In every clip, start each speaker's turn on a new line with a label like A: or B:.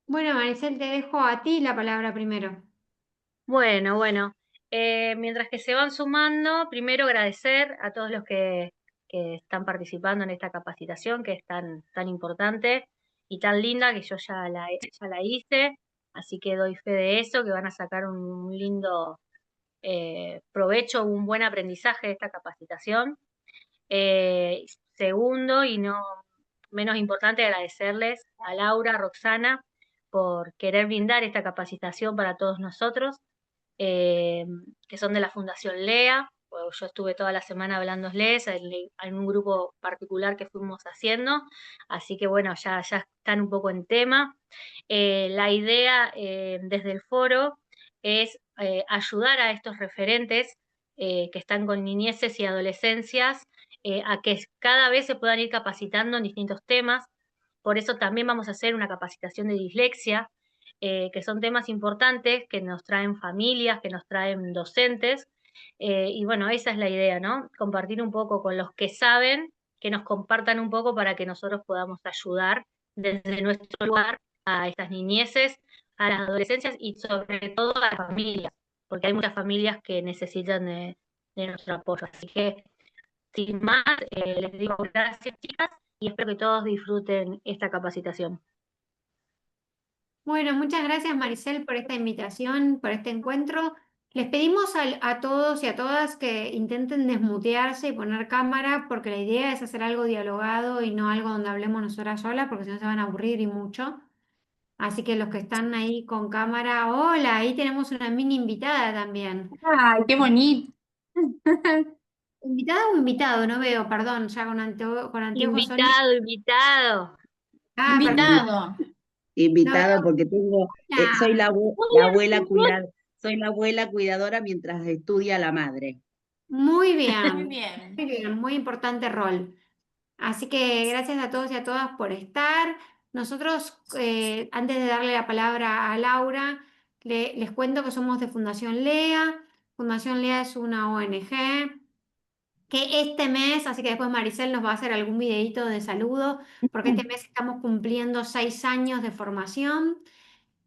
A: Bueno, Maricel, te dejo a ti la palabra primero.
B: Bueno, mientras que se van sumando, primero agradecer a todos los que están participando en esta capacitación que es tan importante y tan linda que yo ya la hice, así que doy fe de eso, que van a sacar un lindo provecho, un buen aprendizaje de esta capacitación. Segundo, y no menos importante, agradecerles a Laura, a Roxana, por querer brindar esta capacitación para todos nosotros, eh, que son de la Fundación LEA. Pues yo estuve toda la semana hablándoles en un grupo particular que fuimos haciendo, así que bueno, ya están un poco en tema. La idea desde el foro es ayudar a estos referentes que están con niñeces y adolescencias a que cada vez se puedan ir capacitando en distintos temas. Por eso también vamos a hacer una capacitación de dislexia, que son temas importantes que nos traen familias, que nos traen docentes. Y bueno, esa es la idea, ¿no? Compartir un poco con los que saben, que nos compartan un poco para que nosotros podamos ayudar desde nuestro lugar a estas niñeces, a las adolescencias y sobre todo a las familias, porque hay muchas familias que necesitan de nuestro apoyo. Así que, sin más, les digo gracias, chicas, y espero que todos disfruten esta capacitación.
A: Bueno, muchas gracias, Maricel, por esta invitación, por este encuentro. Les pedimos a todos y a todas que intenten desmutearse y poner cámara, porque la idea es hacer algo dialogado y no algo donde hablemos nosotras solas, porque si no se van a aburrir y mucho. Así que los que están ahí con cámara, hola, ahí tenemos una mini invitada también.
C: Ay, qué bonito.
A: ¿Invitada o invitado? No veo, perdón, ya con anteojos Sonia.
B: Invitado.
A: Ah, perfecto.
C: Invitado.
A: No
D: Invitado
A: veo.
D: porque tengo, soy
A: Hola.
B: Muy
D: la
B: bien,
D: abuela
B: muy bien.
D: soy la abuela cuidadora mientras estudia la madre.
C: Muy
A: Muy
C: bien.
A: bien, muy importante rol. Así que gracias a todos y a todas por estar. Nosotros, antes de darle la palabra a Laura, les cuento que somos de Fundación LEA. Fundación LEA es una ONG que este mes, así que después Maricel nos va a hacer algún videíto de saludo, porque este mes estamos cumpliendo 6 años de formación.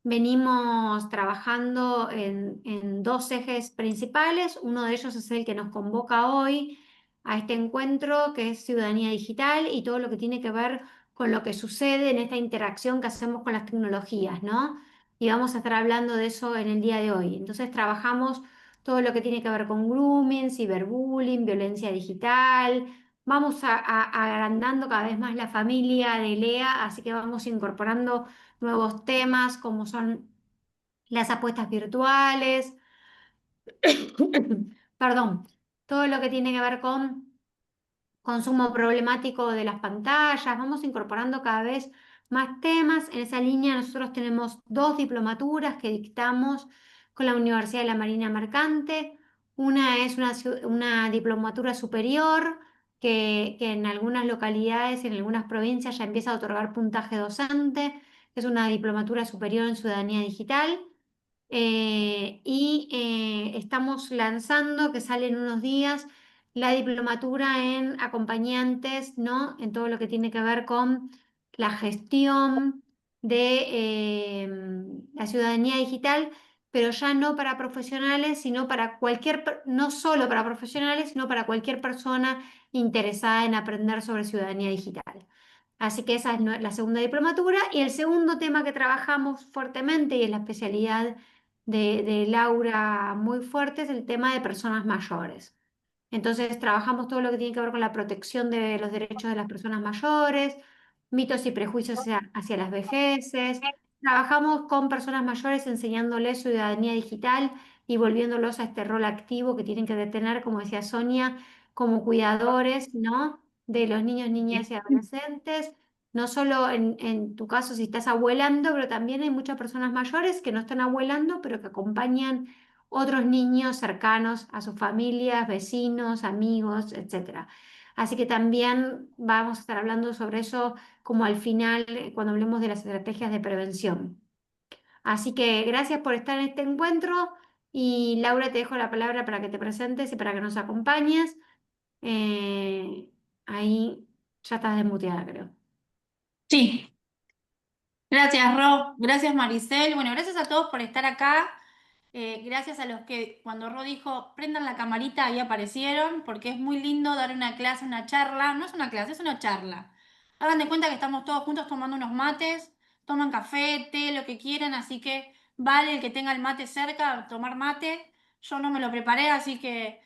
A: Venimos trabajando en dos ejes principales. Uno de ellos es el que nos convoca hoy a este encuentro, que es ciudadanía digital y todo lo que tiene que ver con lo que sucede en esta interacción que hacemos con las tecnologías, ¿no? Y vamos a estar hablando de eso en el día de hoy. Entonces trabajamos todo lo que tiene que ver con grooming, ciberbullying, violencia digital. Vamos agrandando cada vez más la familia de Lea, así que vamos incorporando nuevos temas como son las apuestas virtuales, perdón, todo lo que tiene que ver con consumo problemático de las pantallas. Vamos incorporando cada vez más temas. En esa línea nosotros tenemos dos diplomaturas que dictamos con la Universidad de la Marina Mercante. Una es una diplomatura superior que en algunas localidades, en algunas provincias ya empieza a otorgar puntaje docente. Es una diplomatura superior en ciudadanía digital. Estamos lanzando, que sale en unos días, la diplomatura en acompañantes, ¿no? En todo lo que tiene que ver con la gestión de la ciudadanía digital, pero ya no para profesionales, sino para no solo para profesionales, sino para cualquier persona interesada en aprender sobre ciudadanía digital. Así que esa es la segunda diplomatura. Y el segundo tema que trabajamos fuertemente y es la especialidad de Laura muy fuerte es el tema de personas mayores. Entonces, trabajamos todo lo que tiene que ver con la protección de los derechos de las personas mayores, mitos y prejuicios hacia las vejeces. Trabajamos con personas mayores enseñándoles ciudadanía digital y volviéndolos a este rol activo que tienen que tener, como decía Sonia, como cuidadores, ¿no? De los niños, niñas y adolescentes. No solo en tu caso si estás abuelando, pero también hay muchas personas mayores que no están abuelando, pero que acompañan otros niños cercanos a sus familias, vecinos, amigos, etcétera. Así que también vamos a estar hablando sobre eso como al final, cuando hablemos de las estrategias de prevención. Así que gracias por estar en este encuentro y Laura, te dejo la palabra para que te presentes y para que nos acompañes. Ahí ya estás desmuteada, creo.
C: Sí. Gracias, Ro. Gracias, Maricel. Bueno, gracias a todos por estar acá. Gracias a los que cuando Ro dijo prendan la camarita, ahí aparecieron, porque es muy lindo dar una clase, una charla. No es una clase, es una charla. Hagan de cuenta que estamos todos juntos tomando unos mates, toman café, té, lo que quieran, así que vale el que tenga el mate cerca, tomar mate. Yo no me lo preparé, así que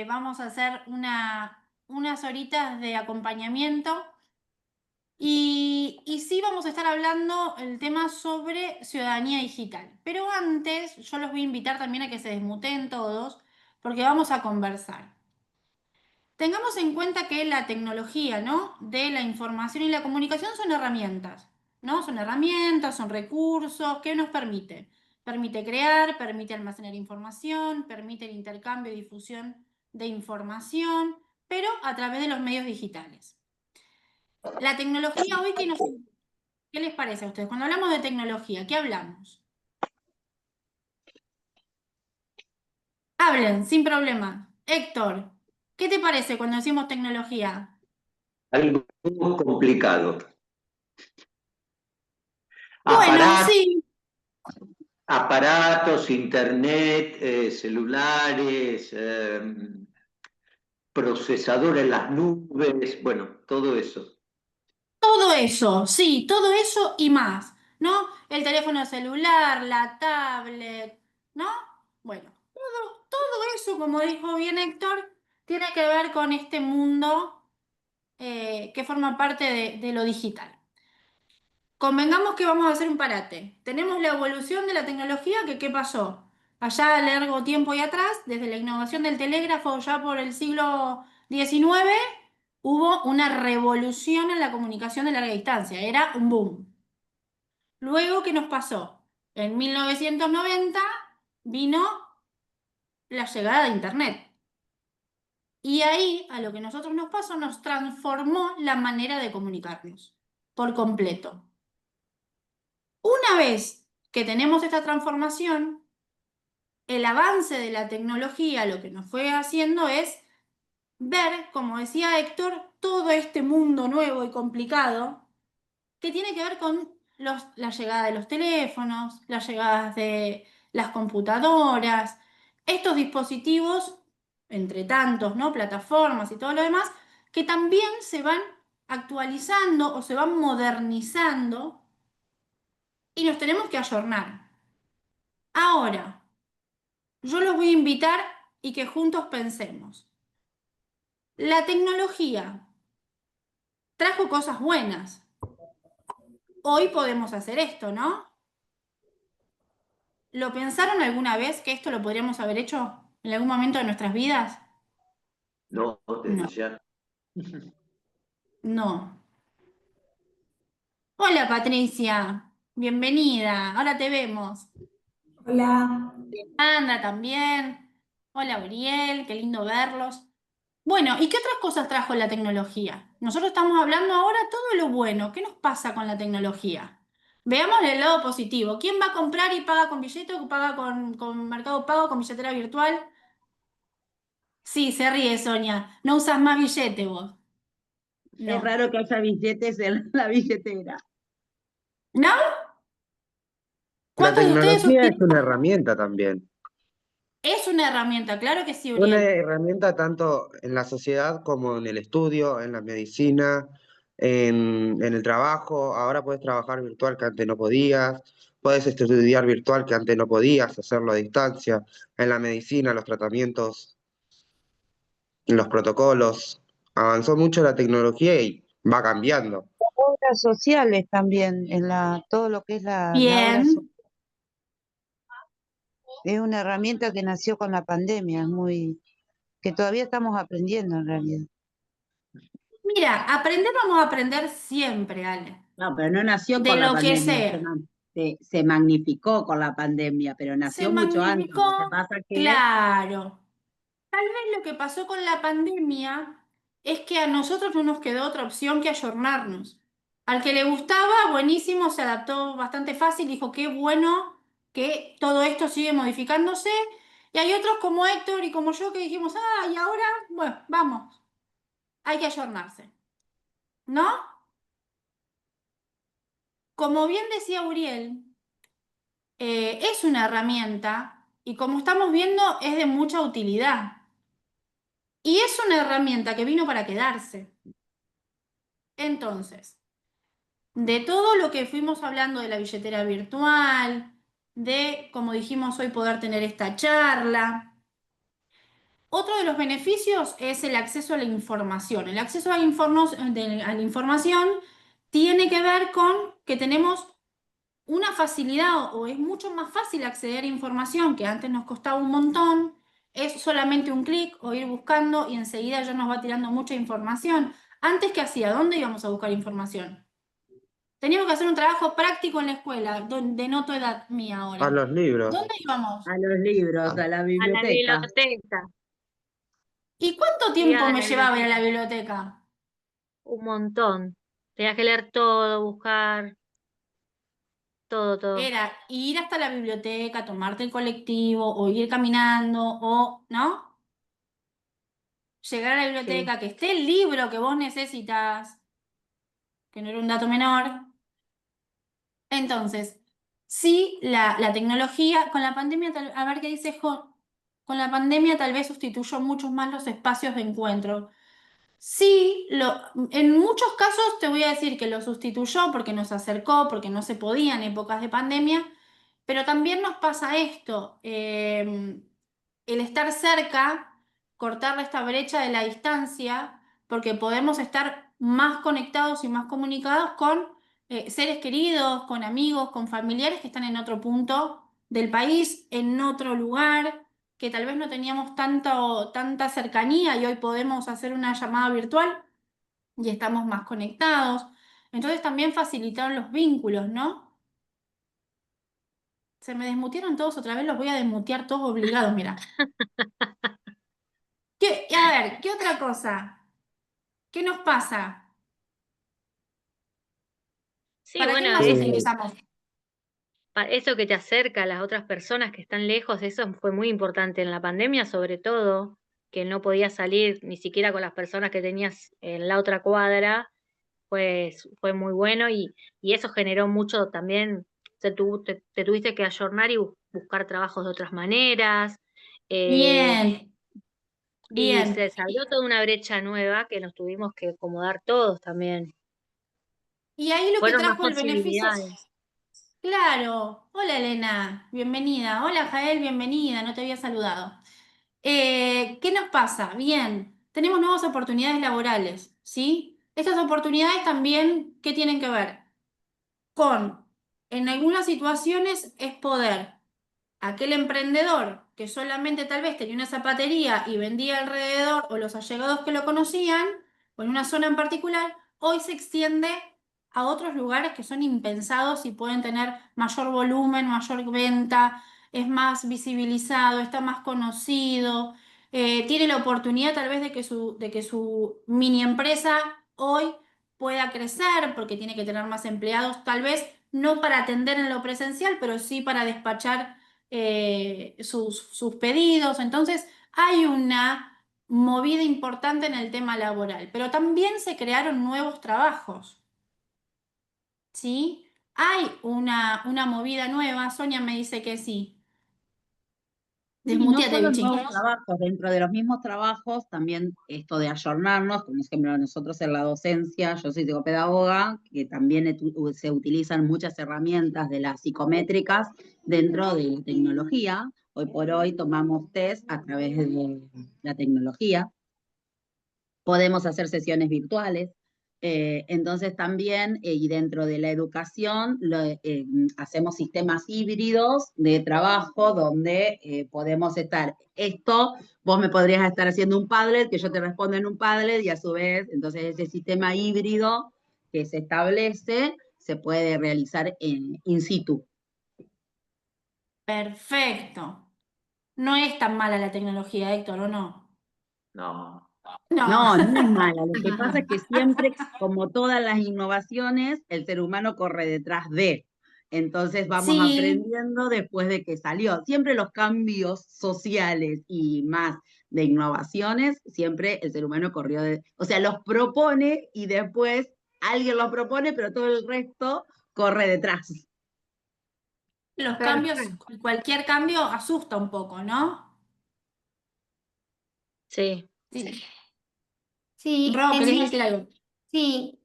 C: vamos a hacer unas horitas de acompañamiento. Y sí vamos a estar hablando el tema sobre ciudadanía digital. Pero antes yo los voy a invitar también a que se desmuteen todos porque vamos a conversar. Tengamos en cuenta que la tecnología, ¿no? De la información y la comunicación son herramientas, ¿no? Son herramientas, son recursos que nos permiten. Permite crear, permite almacenar información, permite el intercambio y difusión de información, pero a través de los medios digitales. La tecnología hoy que nos ¿qué les parece a ustedes? Cuando hablamos de tecnología, ¿qué hablamos? Hablen, sin problema. Héctor, ¿qué te parece cuando decimos tecnología?
E: Algo complicado.
C: Bueno,
E: Aparatos,
C: sí,
E: aparatos, internet, celulares, procesador en las nubes, bueno, todo eso.
C: todo eso, sí, todo eso y más, ¿no? El teléfono celular, la tablet, ¿no? Bueno, todo eso, como dijo bien Héctor, tiene que ver con este mundo que forma parte de lo digital. Convengamos que vamos a hacer un parate. Tenemos la evolución de la tecnología, que ¿qué pasó? Allá a largo tiempo y atrás, desde la innovación del telégrafo ya por el siglo XIX, hubo una revolución en la comunicación de larga distancia. Era un boom. Luego, ¿qué nos pasó? En 1990 vino la llegada de Internet. Y ahí, a lo que a nosotros nos pasó, nos transformó la manera de comunicarnos por completo. Una vez que tenemos esta transformación, el avance de la tecnología lo que nos fue haciendo es ver, como decía Héctor, todo este mundo nuevo y complicado que tiene que ver con la llegada de los teléfonos, las llegadas de las computadoras, estos dispositivos, entre tantos, ¿no? Plataformas y todo lo demás, que también se van actualizando o se van modernizando y nos tenemos que ayornar. Ahora, yo los voy a invitar y que juntos pensemos. La tecnología trajo cosas buenas. Hoy podemos hacer esto, ¿no? ¿Lo pensaron alguna vez que esto lo podríamos haber hecho en algún momento de nuestras vidas?
E: No, desde
C: No,
E: ya.
C: no. Hola Patricia, bienvenida, ahora te vemos.
F: Hola.
C: Anda también. Hola Uriel, qué lindo verlos. Bueno, ¿y qué otras cosas trajo la tecnología? Nosotros estamos hablando ahora todo lo bueno. ¿Qué nos pasa con la tecnología? Veamos el lado positivo. ¿Quién va a comprar y paga con billete o paga con Mercado Pago, con billetera virtual? Sí, se ríe Sonia. No usas más billete vos.
D: Es
C: No.
D: raro que haya billetes en la billetera.
C: ¿No?
G: La
C: ¿Cuántos de ustedes
G: tecnología es una
C: utilizan?
G: herramienta también.
C: Es una herramienta, claro que sí,
G: Una
C: Uriel.
G: herramienta tanto en la sociedad como en el estudio, en la medicina, en el trabajo. Ahora puedes trabajar virtual que antes no podías, puedes estudiar virtual que antes no podías, hacerlo a distancia. En la medicina, los tratamientos, los protocolos. Avanzó mucho la tecnología y va cambiando.
H: Obras sociales también, todo lo que es la obra social.
C: Bien.
H: Es una herramienta que nació con la pandemia, que todavía estamos aprendiendo en realidad.
C: Mira, aprender vamos a aprender siempre, Ale.
D: No, pero no nació
C: De
D: con la
C: lo que
D: pandemia,
C: sea.
D: se magnificó con la pandemia, pero
C: Se
D: nació mucho antes.
C: magnificó,
D: Lo que pasa que
C: claro. Tal vez lo que pasó con la pandemia es que a nosotros no nos quedó otra opción que ayornarnos. Al que le gustaba, buenísimo, se adaptó bastante fácil, dijo qué bueno que todo esto sigue modificándose. Y hay otros como Héctor y como yo que dijimos, ah, y ahora, bueno, vamos, hay que ayornarse, ¿no? como bien decía Uriel, es una herramienta y como estamos viendo es de mucha utilidad. Y es una herramienta que vino para quedarse. Entonces, de todo lo que fuimos hablando de la billetera virtual, de, como dijimos hoy, poder tener esta charla. Otro de los beneficios es el acceso a la información. El acceso a la información tiene que ver con que tenemos una facilidad o es mucho más fácil acceder a información que antes nos costaba un montón. Es solamente un clic o ir buscando y enseguida ya nos va tirando mucha información. Antes, ¿qué hacía? ¿Dónde íbamos a buscar información? Teníamos que hacer un trabajo práctico en la escuela, donde no tu edad mía
G: A
C: ahora.
G: los libros.
C: ¿Dónde íbamos?
D: A los libros, a la
B: A la
D: biblioteca.
B: biblioteca.
C: ¿Y cuánto
B: Iba
C: tiempo
B: a
C: me
B: la
C: llevaba ir a la
B: biblioteca.
C: biblioteca?
B: Un montón. Tenías que leer todo, buscar, todo.
C: Era ir hasta la biblioteca, tomarte el colectivo o ir caminando o, ¿no? Llegar a la
B: Sí.
C: biblioteca, que esté el libro que vos necesitas, que no era un dato menor. Entonces, sí, la tecnología, con la pandemia, a ver qué dice Jo, con la pandemia tal vez sustituyó mucho más los espacios de encuentro. Sí, en muchos casos te voy a decir que lo sustituyó porque nos acercó, porque no se podía en épocas de pandemia, pero también nos pasa esto, el estar cerca, cortar esta brecha de la distancia, porque podemos estar más conectados y más comunicados con seres queridos, con amigos, con familiares que están en otro punto del país, en otro lugar que tal vez no teníamos tanta cercanía y hoy podemos hacer una llamada virtual y estamos más conectados. Entonces también facilitaron los vínculos, ¿no? Se me desmutearon todos otra vez, los voy a desmutear todos obligados, mira. A ver, ¿qué otra cosa? ¿Qué nos pasa?
B: Sí,
C: ¿Para qué
B: bueno,
C: más utilizamos?
B: eso que te acerca a las otras personas que están lejos, eso fue muy importante en la pandemia, sobre todo, que no podías salir ni siquiera con las personas que tenías en la otra cuadra, pues fue muy bueno y eso generó mucho también, te tuviste que ayornar y buscar trabajos de otras maneras, eh,
C: Bien,
B: y
C: bien.
B: se abrió toda una brecha nueva que nos tuvimos que acomodar todos también.
C: Y ahí lo que
B: Fueron más
C: trajo el beneficio.
B: posibilidades.
C: Claro. Hola Elena, bienvenida. Hola Jael, bienvenida, no te había saludado. ¿Qué nos pasa? Bien, tenemos nuevas oportunidades laborales, ¿sí? Estas oportunidades también, ¿qué tienen que ver? Con, en algunas situaciones es poder. Aquel emprendedor que solamente tal vez tenía una zapatería y vendía alrededor o los allegados que lo conocían, o en una zona en particular, hoy se extiende a otros lugares que son impensados y pueden tener mayor volumen, mayor venta, es más visibilizado, está más conocido, tiene la oportunidad tal vez de que su mini empresa hoy pueda crecer porque tiene que tener más empleados, tal vez no para atender en lo presencial, pero sí para despachar sus pedidos. Entonces, hay una movida importante en el tema laboral, pero también se crearon nuevos trabajos, ¿sí? Hay una movida nueva. Sonia me dice que sí.
D: Sí, no
C: Desmuteate,
D: solo
C: bichín.
D: nuevos trabajos, dentro de los mismos trabajos, también esto de ayornarnos, como ejemplo nosotros en la docencia, yo soy psicopedagoga, que también se utilizan muchas herramientas de las psicométricas dentro de la tecnología. Hoy por hoy tomamos test a través de la tecnología, podemos hacer sesiones virtuales. Entonces también, y dentro de la educación, hacemos sistemas híbridos de trabajo donde podemos estar, vos me podrías estar haciendo un Padlet, que yo te respondo en un Padlet, y a su vez, entonces ese sistema híbrido que se establece se puede realizar in situ.
C: Perfecto. No es tan mala la tecnología, Héctor, ¿o no?
E: No.
C: No.
D: No, no es mala. Lo que pasa es que siempre, como todas las innovaciones, el ser humano corre detrás de. Entonces vamos
C: Sí,
D: aprendiendo después de que salió. Siempre los cambios sociales y más de innovaciones, siempre el ser humano o sea, los propone y después alguien los propone, pero todo el resto corre detrás.
C: Los cambios,
A: Perfecto.
C: cualquier cambio asusta un poco, ¿no?
B: Sí.
C: Sí.
A: Sí,
C: Ro, ¿querés decir algo?
A: sí,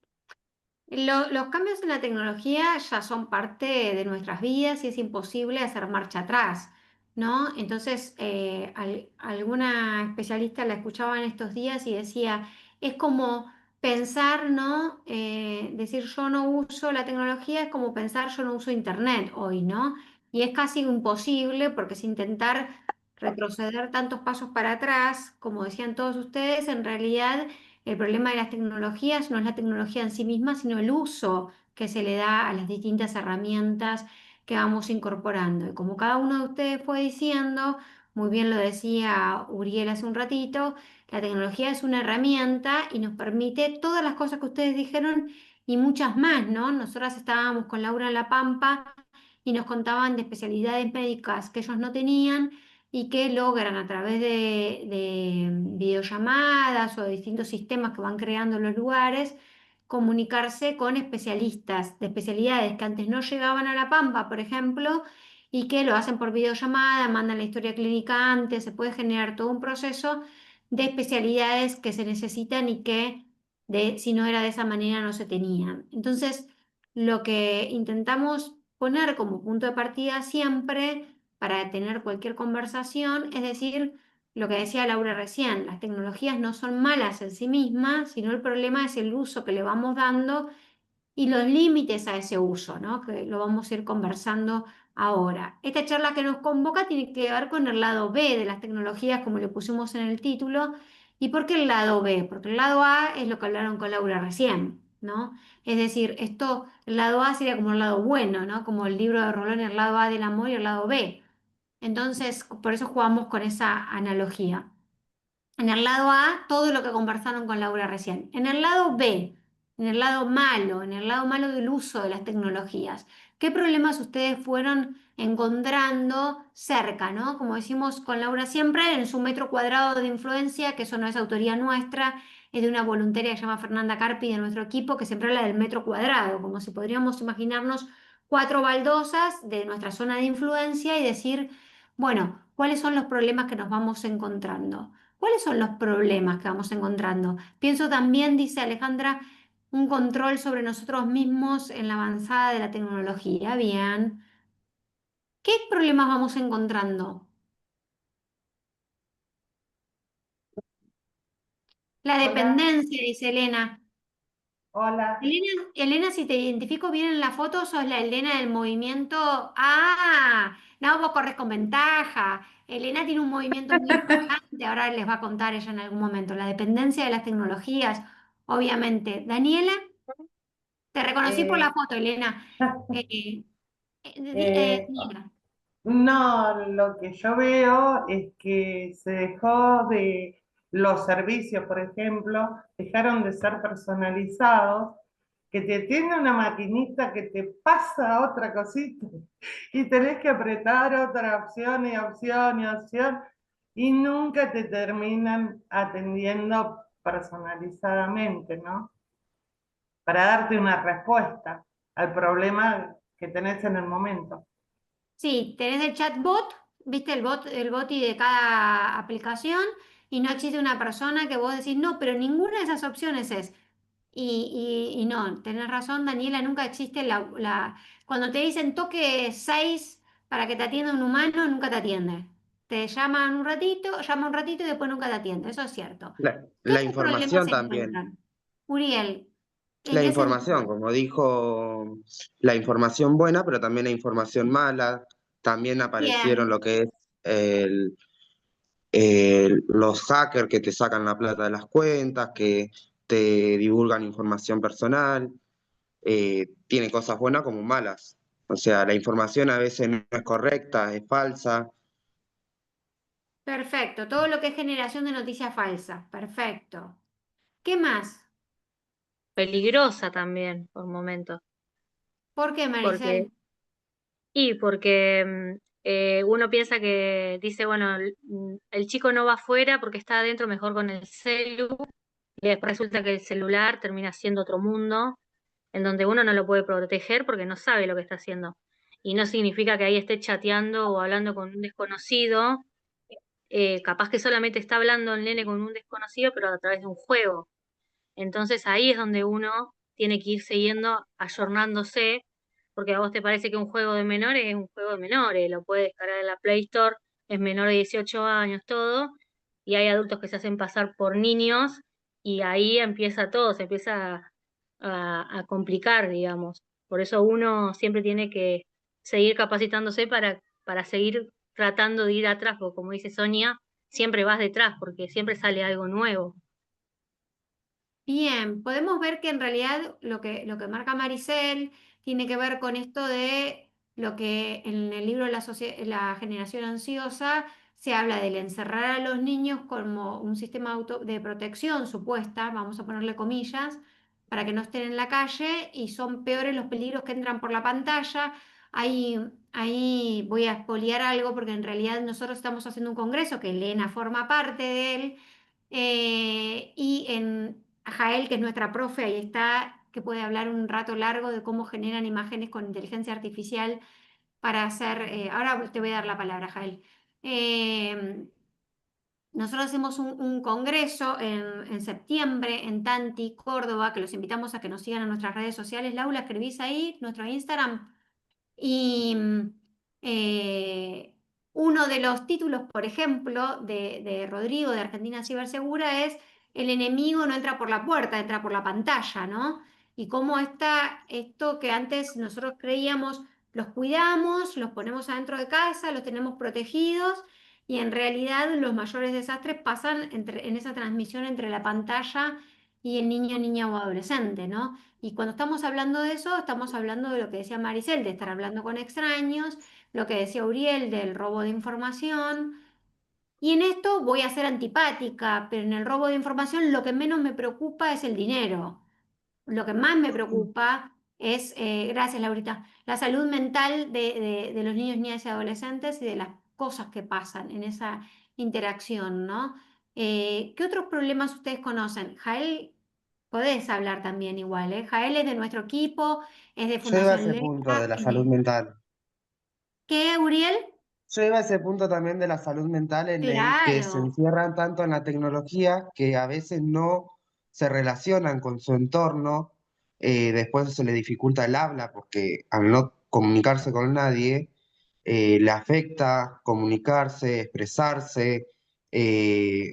A: los cambios en la tecnología ya son parte de nuestras vidas y es imposible hacer marcha atrás, ¿no? Entonces, alguna especialista la escuchaba en estos días y decía, es como pensar, ¿no? Decir yo no uso la tecnología es como pensar yo no uso internet hoy, ¿no? Y es casi imposible porque es intentar retroceder tantos pasos para atrás, como decían todos ustedes, en realidad el problema de las tecnologías no es la tecnología en sí misma, sino el uso que se le da a las distintas herramientas que vamos incorporando. Y como cada uno de ustedes fue diciendo, muy bien lo decía Uriel hace un ratito, la tecnología es una herramienta y nos permite todas las cosas que ustedes dijeron y muchas más, ¿no? Nosotras estábamos con Laura en La Pampa y nos contaban de especialidades médicas que ellos no tenían y que logran a través de videollamadas o de distintos sistemas que van creando los lugares, comunicarse con especialistas de especialidades que antes no llegaban a La Pampa, por ejemplo, y que lo hacen por videollamada, mandan la historia clínica antes, se puede generar todo un proceso de especialidades que se necesitan y que si no era de esa manera no se tenían. Entonces, lo que intentamos poner como punto de partida siempre para tener cualquier conversación, es decir, lo que decía Laura recién, las tecnologías no son malas en sí mismas, sino el problema es el uso que le vamos dando y los límites a ese uso, ¿no? Que lo vamos a ir conversando ahora. Esta charla que nos convoca tiene que ver con el lado B de las tecnologías, como le pusimos en el título. ¿Y por qué el lado B? Porque el lado A es lo que hablaron con Laura recién, ¿no? Es decir, el lado A sería como el lado bueno, ¿no? Como el libro de Rolón, el lado A del amor y el lado B. Entonces, por eso jugamos con esa analogía. En el lado A, todo lo que conversaron con Laura recién. En el lado B, en el lado malo del uso de las tecnologías, ¿qué problemas ustedes fueron encontrando cerca, ¿no? Como decimos con Laura siempre, en su metro cuadrado de influencia, que eso no es autoría nuestra, es de una voluntaria que se llama Fernanda Carpi de nuestro equipo, que siempre habla del metro cuadrado, como si podríamos imaginarnos 4 baldosas de nuestra zona de influencia y decir, bueno, ¿cuáles son los problemas que nos vamos encontrando? ¿Cuáles son los problemas que vamos encontrando? Pienso también, dice Alejandra, un control sobre nosotros mismos en la avanzada de la tecnología. Bien. ¿Qué problemas vamos encontrando? La
F: Hola,
A: dependencia, dice Elena.
F: hola.
A: Elena, si te identifico bien en la foto, sos la Elena del movimiento. Ah, no, vos corres con ventaja. Elena tiene un movimiento muy importante, ahora les va a contar ella en algún momento. La dependencia de las tecnologías, obviamente. Daniela, te reconocí por la
F: Eh,
A: foto, Elena. Eh,
F: eh,
A: Daniela.
F: no, lo que yo veo es que se dejó de, los servicios, por ejemplo, dejaron de ser personalizados, que te tiene una maquinita que te pasa otra cosita y tenés que apretar otra opción y opción y opción y nunca te terminan atendiendo personalizadamente, ¿no? Para darte una respuesta al problema que tenés en el momento.
A: Sí, tenés el chatbot, viste el boti de cada aplicación, y no existe una persona que vos decís, no, pero ninguna de esas opciones es. Y no, tenés razón, Daniela, nunca existe Cuando te dicen toque 6 para que te atienda un humano, nunca te atiende. Te llama un ratito y después nunca te atiende, eso es cierto. ¿Qué
G: La
A: otros problemas
G: información
A: se
G: también.
A: encuentran? Uriel, ¿en
G: La
A: qué
G: información,
A: sentido?
G: como dijo, la información buena, pero también la información mala. También aparecieron
A: Bien.
G: lo que es el, los hackers que te sacan la plata de las cuentas, que te divulgan información personal. Tiene cosas buenas como malas. O sea, la información a veces no es correcta, es falsa.
A: Perfecto, todo lo que es generación de noticias falsas, perfecto. ¿Qué más?
B: Peligrosa también por momentos,
A: ¿Por qué,
B: porque,
A: Maricel?
B: porque uno piensa que dice, bueno, el chico no va afuera porque está adentro mejor con el celu, y después resulta que el celular termina siendo otro mundo, en donde uno no lo puede proteger porque no sabe lo que está haciendo. Y no significa que ahí esté chateando o hablando con un desconocido, capaz que solamente está hablando el nene con un desconocido, pero a través de un juego. Entonces ahí es donde uno tiene que ir siguiendo, ayornándose, porque a vos te parece que un juego de menores es un juego de menores, lo puedes descargar en la Play Store, es menor de 18 años, todo, y hay adultos que se hacen pasar por niños, y ahí empieza todo, se empieza a complicar, digamos. Por eso uno siempre tiene que seguir capacitándose para seguir tratando de ir atrás, porque como dice Sonia, siempre vas detrás, porque siempre sale algo nuevo.
A: Bien, podemos ver que en realidad lo que marca Maricel tiene que ver con esto de lo que en el libro La generación ansiosa se habla del encerrar a los niños como un sistema de protección supuesta, vamos a ponerle comillas, para que no estén en la calle y son peores los peligros que entran por la pantalla. Ahí voy a expoliar algo porque en realidad nosotros estamos haciendo un congreso que Elena forma parte de él y en Jael, que es nuestra profe, ahí está, que puede hablar un rato largo de cómo generan imágenes con inteligencia artificial para hacer, ahora te voy a dar la palabra, Jael. Eh, Nosotros hacemos un congreso en septiembre en Tanti, Córdoba, que los invitamos a que nos sigan en nuestras redes sociales. Laura, escribís ahí, nuestro Instagram. Y eh, uno de los títulos, por ejemplo, de Rodrigo de Argentina Cibersegura es El enemigo no entra por la puerta, entra por la pantalla, ¿no? Y cómo está esto que antes nosotros creíamos, los cuidamos, los ponemos adentro de casa, los tenemos protegidos, y en realidad los mayores desastres pasan en esa transmisión entre la pantalla y el niño, niña o adolescente, ¿no? Y cuando estamos hablando de eso, estamos hablando de lo que decía Maricel, de estar hablando con extraños, lo que decía Uriel del robo de información. Y en esto voy a ser antipática, pero en el robo de información lo que menos me preocupa es el dinero. Lo que más me preocupa es, gracias Laurita, la salud mental de los niños, niñas y adolescentes y de las cosas que pasan en esa interacción, ¿no? ¿Qué otros problemas ustedes conocen? Jael, podés hablar también igual, ¿eh? Jael es de nuestro equipo, es de
G: Yo iba a
A: Fundación
G: ese
A: Lea.
G: punto de la salud mental.
A: ¿Qué, Uriel?
G: Yo iba a ese punto también de la salud mental en el que se
A: Claro.
G: encierran tanto en la tecnología que a veces no se relacionan con su entorno, después se le dificulta el habla porque al no comunicarse con nadie, le afecta comunicarse, expresarse,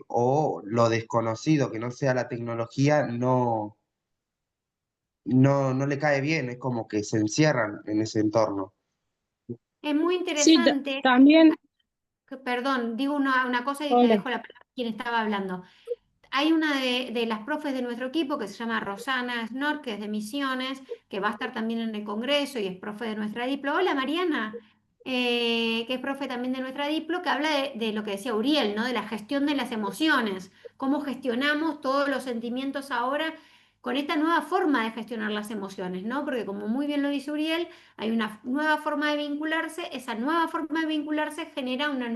G: o lo desconocido que no sea la tecnología no le cae bien, es como que se encierran en ese entorno.
A: Es muy
I: Sí,
A: interesante.
I: también,
A: Perdón, digo una cosa y le
I: hola.
A: dejo la palabra a quien estaba hablando. Hay una de las profes de nuestro equipo que se llama Rosana Snor, que es de Misiones, que va a estar también en el Congreso y es profe de nuestra Diplo. Hola Mariana, que es profe también de nuestra Diplo, que habla de lo que decía Uriel, ¿no? De la gestión de las emociones, cómo gestionamos todos los sentimientos ahora con esta nueva forma de gestionar las emociones, ¿no? Porque como muy bien lo dice Uriel, hay una nueva forma de vincularse, esa nueva forma de vincularse genera un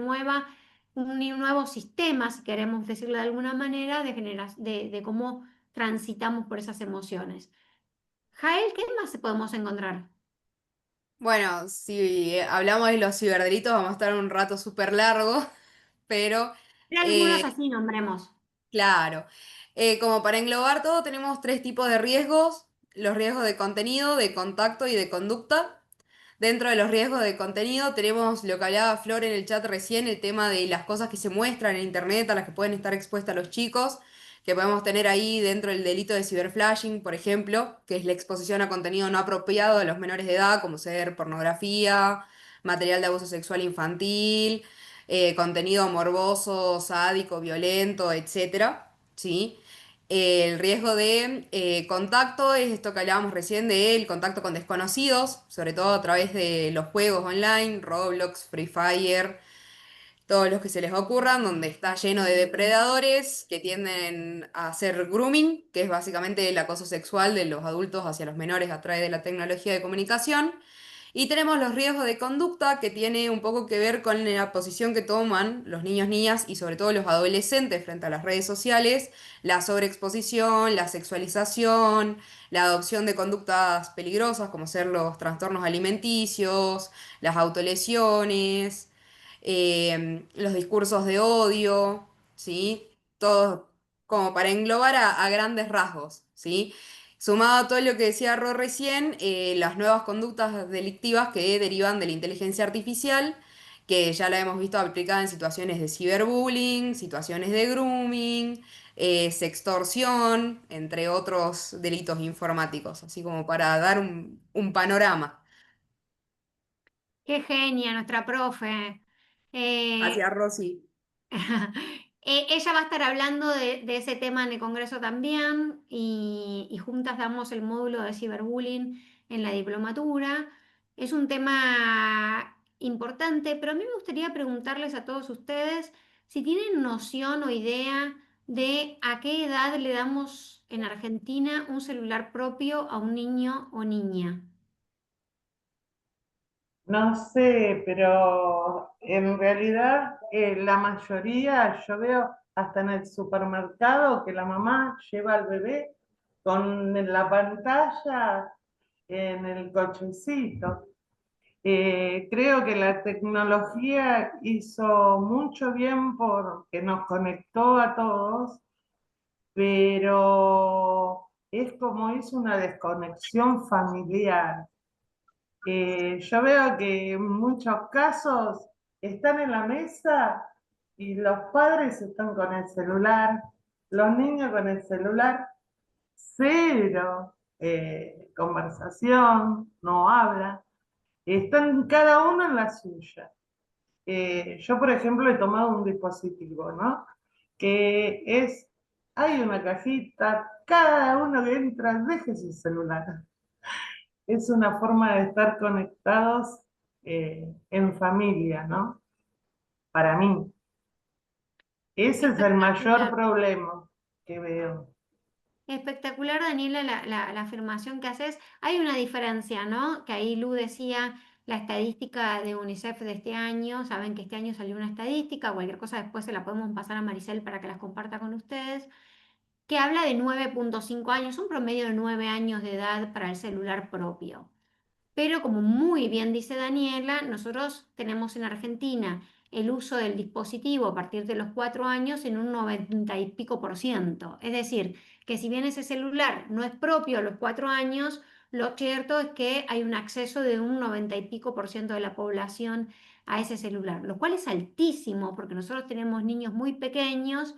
A: nuevo sistema, si queremos decirlo de alguna manera, de cómo transitamos por esas emociones. Jael, ¿qué más podemos encontrar?
J: Bueno, si hablamos de los ciberdelitos, vamos a estar un rato súper largo, pero
A: Hay algunos así, nombremos.
J: claro, como para englobar todo, tenemos tres tipos de riesgos: los riesgos de contenido, de contacto y de conducta. Dentro de los riesgos de contenido tenemos lo que hablaba Flor en el chat recién, el tema de las cosas que se muestran en internet a las que pueden estar expuestas los chicos, que podemos tener ahí dentro del delito de ciberflashing, por ejemplo, que es la exposición a contenido no apropiado de los menores de edad, como ser pornografía, material de abuso sexual infantil, contenido morboso, sádico, violento, etcétera, ¿sí? El riesgo de contacto es esto que hablábamos recién del contacto con desconocidos, sobre todo a través de los juegos online, Roblox, Free Fire, todos los que se les ocurran, donde está lleno de depredadores que tienden a hacer grooming, que es básicamente el acoso sexual de los adultos hacia los menores a través de la tecnología de comunicación. Y tenemos los riesgos de conducta, que tiene un poco que ver con la posición que toman los niños, niñas y sobre todo los adolescentes frente a las redes sociales, la sobreexposición, la sexualización, la adopción de conductas peligrosas como ser los trastornos alimenticios, las autolesiones, los discursos de odio, ¿sí? Todo como para englobar a grandes rasgos, ¿sí? Sumado a todo lo que decía Ro recién, las nuevas conductas delictivas que derivan de la inteligencia artificial, que ya la hemos visto aplicada en situaciones de ciberbullying, situaciones de grooming, sextorsión, entre otros delitos informáticos, así como para dar un panorama.
A: Qué genia nuestra profe.
J: Hacia
A: Eh,
J: Rosy.
A: Ella va a estar hablando de ese tema en el Congreso también y juntas damos el módulo de ciberbullying en la diplomatura. Es un tema importante, pero a mí me gustaría preguntarles a todos ustedes si tienen noción o idea de a qué edad le damos en Argentina un celular propio a un niño o niña.
F: No sé, pero en realidad la mayoría, yo veo hasta en el supermercado que la mamá lleva al bebé con la pantalla en el cochecito. Creo que la tecnología hizo mucho bien porque nos conectó a todos, pero es como hizo una desconexión familiar. Yo veo que en muchos casos están en la mesa y los padres están con el celular, los niños con el celular, cero conversación, no hablan, están cada uno en la suya. Yo, por ejemplo, he tomado un dispositivo, ¿no? Que es, hay una cajita, cada uno que entra, deje su celular. Es una forma de estar conectados en familia, ¿no? Para mí. Ese es el mayor
A: Espectacular.
F: problema que veo.
A: Espectacular, Daniela, la afirmación que haces. Hay una diferencia, ¿no? Que ahí Lu decía la estadística de UNICEF de este año. Saben que este año salió una estadística, cualquier cosa después se la podemos pasar a Maricel para que las comparta con ustedes, que habla de 9,5 años, un promedio de 9 años de edad para el celular propio. Pero como muy bien dice Daniela, nosotros tenemos en Argentina el uso del dispositivo a partir de los 4 años en un 90 y pico por ciento. Es decir, que si bien ese celular no es propio a los 4 años, lo cierto es que hay un acceso de un 90 y pico por ciento de la población a ese celular, lo cual es altísimo porque nosotros tenemos niños muy pequeños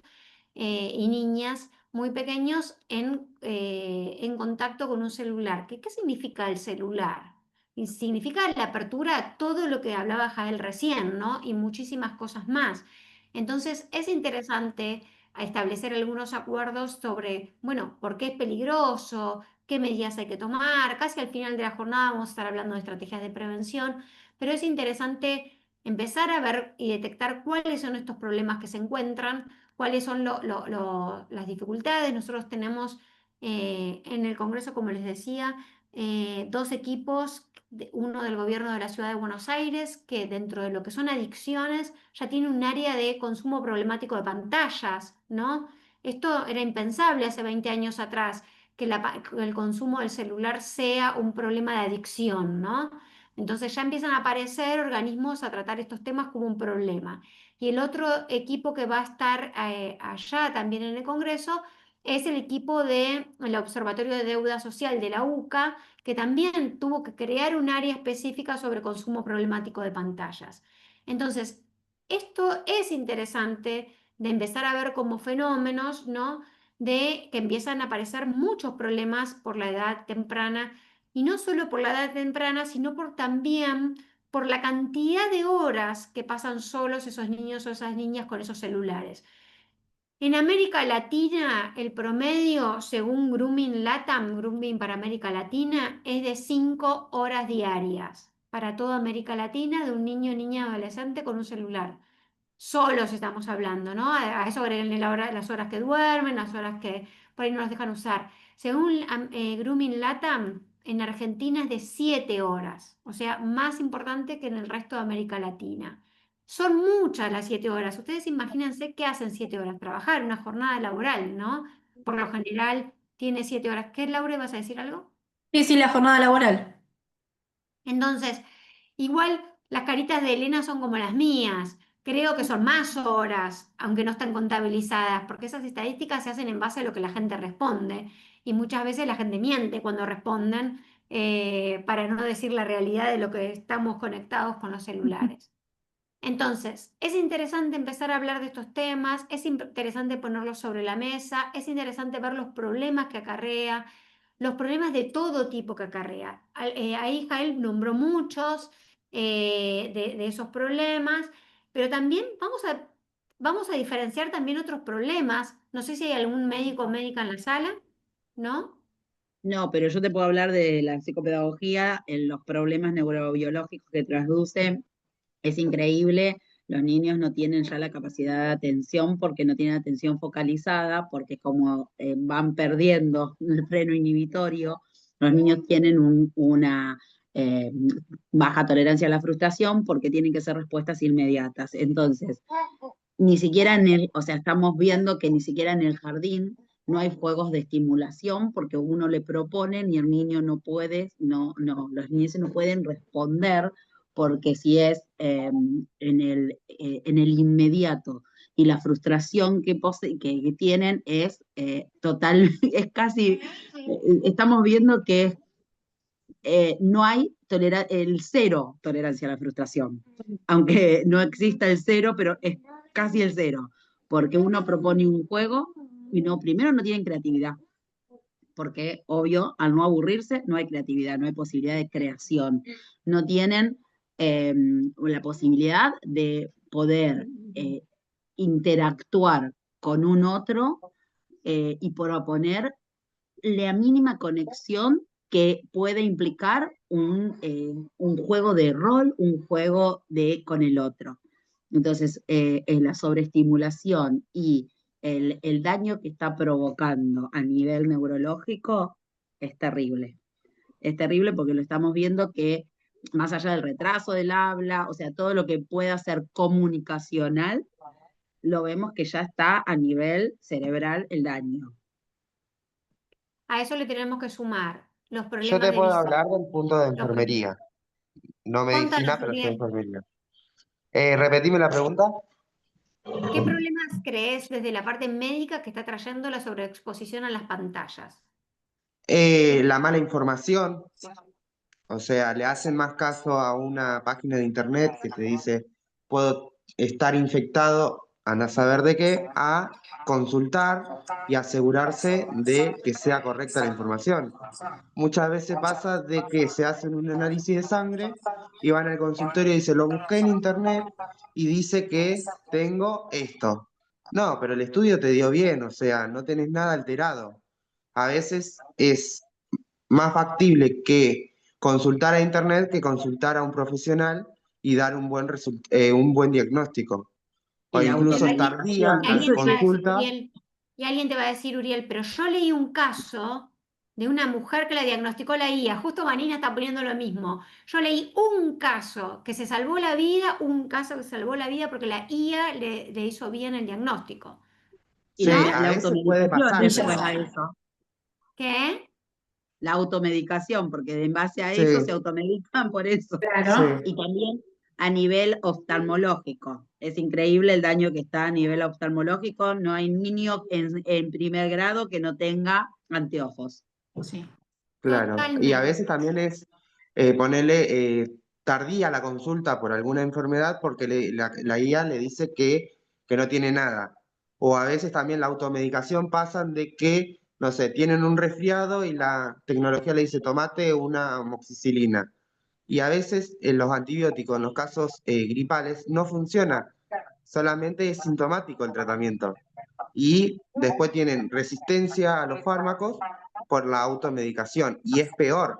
A: y niñas muy pequeños en contacto con un celular. ¿Qué significa el celular? Y significa la apertura a todo lo que hablaba Jael recién, ¿no? Y muchísimas cosas más. Entonces, es interesante establecer algunos acuerdos sobre, bueno, por qué es peligroso, qué medidas hay que tomar. Casi al final de la jornada vamos a estar hablando de estrategias de prevención, pero es interesante empezar a ver y detectar cuáles son estos problemas que se encuentran, cuáles son las dificultades. Nosotros tenemos en el Congreso, como les decía, dos equipos, uno del gobierno de la ciudad de Buenos Aires, que dentro de lo que son adicciones ya tiene un área de consumo problemático de pantallas, ¿no? Esto era impensable hace 20 años atrás, que el consumo del celular sea un problema de adicción, ¿no? Entonces ya empiezan a aparecer organismos a tratar estos temas como un problema. Y el otro equipo que va a estar allá también en el Congreso es el equipo del Observatorio de Deuda Social de la UCA, que también tuvo que crear un área específica sobre consumo problemático de pantallas. Entonces, esto es interesante de empezar a ver como fenómenos, ¿no? De que empiezan a aparecer muchos problemas por la edad temprana, y no solo por la edad temprana, sino también por la cantidad de horas que pasan solos esos niños o esas niñas con esos celulares. En América Latina, el promedio, según Grooming Latam, Grooming para América Latina, es de 5 horas diarias para toda América Latina de un niño, niña, adolescente con un celular. Solos estamos hablando, ¿no? A eso agreguenle las horas que duermen, las horas que por ahí no los dejan usar. Según Grooming Latam, en Argentina es de 7 horas, o sea, más importante que en el resto de América Latina. Son muchas las 7 horas. Ustedes imagínense qué hacen 7 horas, trabajar, una jornada laboral, ¿no? Por lo general tiene 7 horas. ¿Qué, Laura, vas a decir algo?
C: Sí, sí, la jornada laboral.
A: Entonces, igual las caritas de Elena son como las mías. Creo que son más horas, aunque no están contabilizadas, porque esas estadísticas se hacen en base a lo que la gente responde. Y muchas veces la gente miente cuando responden, para no decir la realidad de lo que estamos conectados con los celulares. Entonces, es interesante empezar a hablar de estos temas, es interesante ponerlos sobre la mesa, es interesante ver los problemas que acarrea, los problemas de todo tipo que acarrea. Ahí Jael nombró muchos de esos problemas, pero también vamos a diferenciar también otros problemas. No sé si hay algún médico o médica en la sala, ¿no?
D: No, pero yo te puedo hablar de la psicopedagogía, en los problemas neurobiológicos que traduce. Es increíble, los niños no tienen ya la capacidad de atención porque no tienen atención focalizada, porque como van perdiendo el freno inhibitorio, los niños tienen una baja tolerancia a la frustración porque tienen que ser respuestas inmediatas. Entonces, ni siquiera o sea, estamos viendo que ni siquiera en el jardín no hay juegos de estimulación porque uno le propone y el niño no puede, los niños no pueden responder porque si es en el inmediato y la frustración que tienen es total, es casi, estamos viendo que no hay el cero tolerancia a la frustración, aunque no exista el cero, pero es casi el cero, porque uno propone un juego y primero no tienen creatividad, porque obvio, al no aburrirse no hay creatividad, no hay posibilidad de creación, no tienen la posibilidad de poder interactuar con un otro y proponer la mínima conexión que puede implicar un juego de rol, un juego con el otro. Entonces, la sobreestimulación y el daño que está provocando a nivel neurológico es terrible. Es terrible porque lo estamos viendo que más allá del retraso del habla, o sea, todo lo que pueda ser comunicacional, lo vemos que ya está a nivel cerebral el daño.
A: A eso le tenemos que sumar los
G: Yo
A: problemas
G: te
A: de
G: puedo
A: visión.
G: hablar del punto de enfermería, no medicina,
A: Contanos,
G: pero sí
A: Uriel,
G: enfermería. Repetime la pregunta.
A: ¿qué problemas crees desde la parte médica que está trayendo la sobreexposición a las pantallas?
G: La mala información, o sea, le hacen más caso a una página de internet que te dice, puedo estar infectado, anda a saber de qué, a consultar y asegurarse de que sea correcta la información. Muchas veces pasa de que se hacen un análisis de sangre y van al consultorio y dicen, lo busqué en internet y dice que tengo esto. No, pero el estudio te dio bien, o sea, no tenés nada alterado. A veces es más factible que consultar a internet que consultar a un profesional y dar un buen diagnóstico.
D: Y
G: O
D: la
G: incluso tardía
D: automedicación,
G: la
D: eso
G: consulta.
A: Y alguien te va a decir, Uriel, pero yo leí un caso de una mujer que la diagnosticó la IA. Justo Vanina está poniendo lo mismo. Yo leí un caso que se salvó la vida, un caso que se salvó la vida porque la IA le hizo bien el diagnóstico.
D: y
G: Sí,
A: ¿No?
G: a
D: la
G: veces puede
D: automedicación
G: pasar,
D: es
G: pero
D: a eso.
A: ¿Qué?
D: La automedicación, porque en base a
G: sí,
D: eso se automedican por eso.
C: Claro.
G: sí.
D: Y también a nivel oftalmológico. Es increíble el daño que está a nivel oftalmológico. No hay niño en primer grado que no tenga anteojos.
C: Sí.
G: Claro, y a
A: Totalmente.
G: veces también es ponerle tardía la consulta por alguna enfermedad porque la guía le dice que no tiene nada. O a veces también la automedicación pasan de que, no sé, tienen un resfriado y la tecnología le dice tomate una amoxicilina. Y a veces los antibióticos en los casos gripales no funciona, solamente es sintomático el tratamiento. Y después tienen resistencia a los fármacos por la automedicación. Y es peor,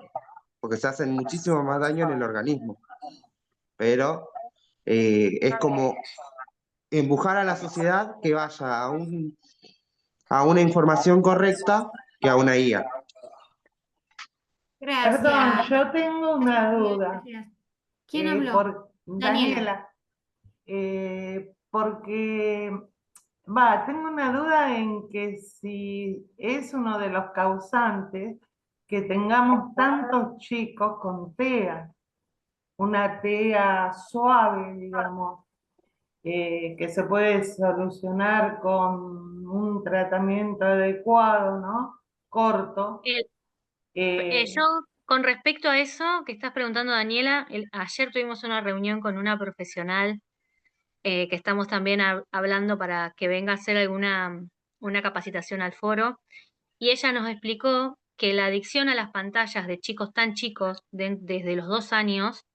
G: porque se hacen muchísimo más daño en el organismo. Pero es como empujar a la sociedad que vaya a una información correcta que a una IA.
F: Perdón,
A: Gracias.
F: yo tengo una duda.
A: Gracias. ¿Quién habló?
F: Por
A: Daniela.
F: Daniela, porque tengo una duda en que si es uno de los causantes que tengamos tantos chicos con TEA, una TEA suave, digamos, que se puede solucionar con un tratamiento adecuado, ¿no? Corto.
B: Yo, con respecto a eso que estás preguntando, Daniela, ayer tuvimos una reunión con una profesional que estamos también hablando para que venga a hacer una capacitación al foro, y ella nos explicó que la adicción a las pantallas de chicos tan chicos, desde los 2 años,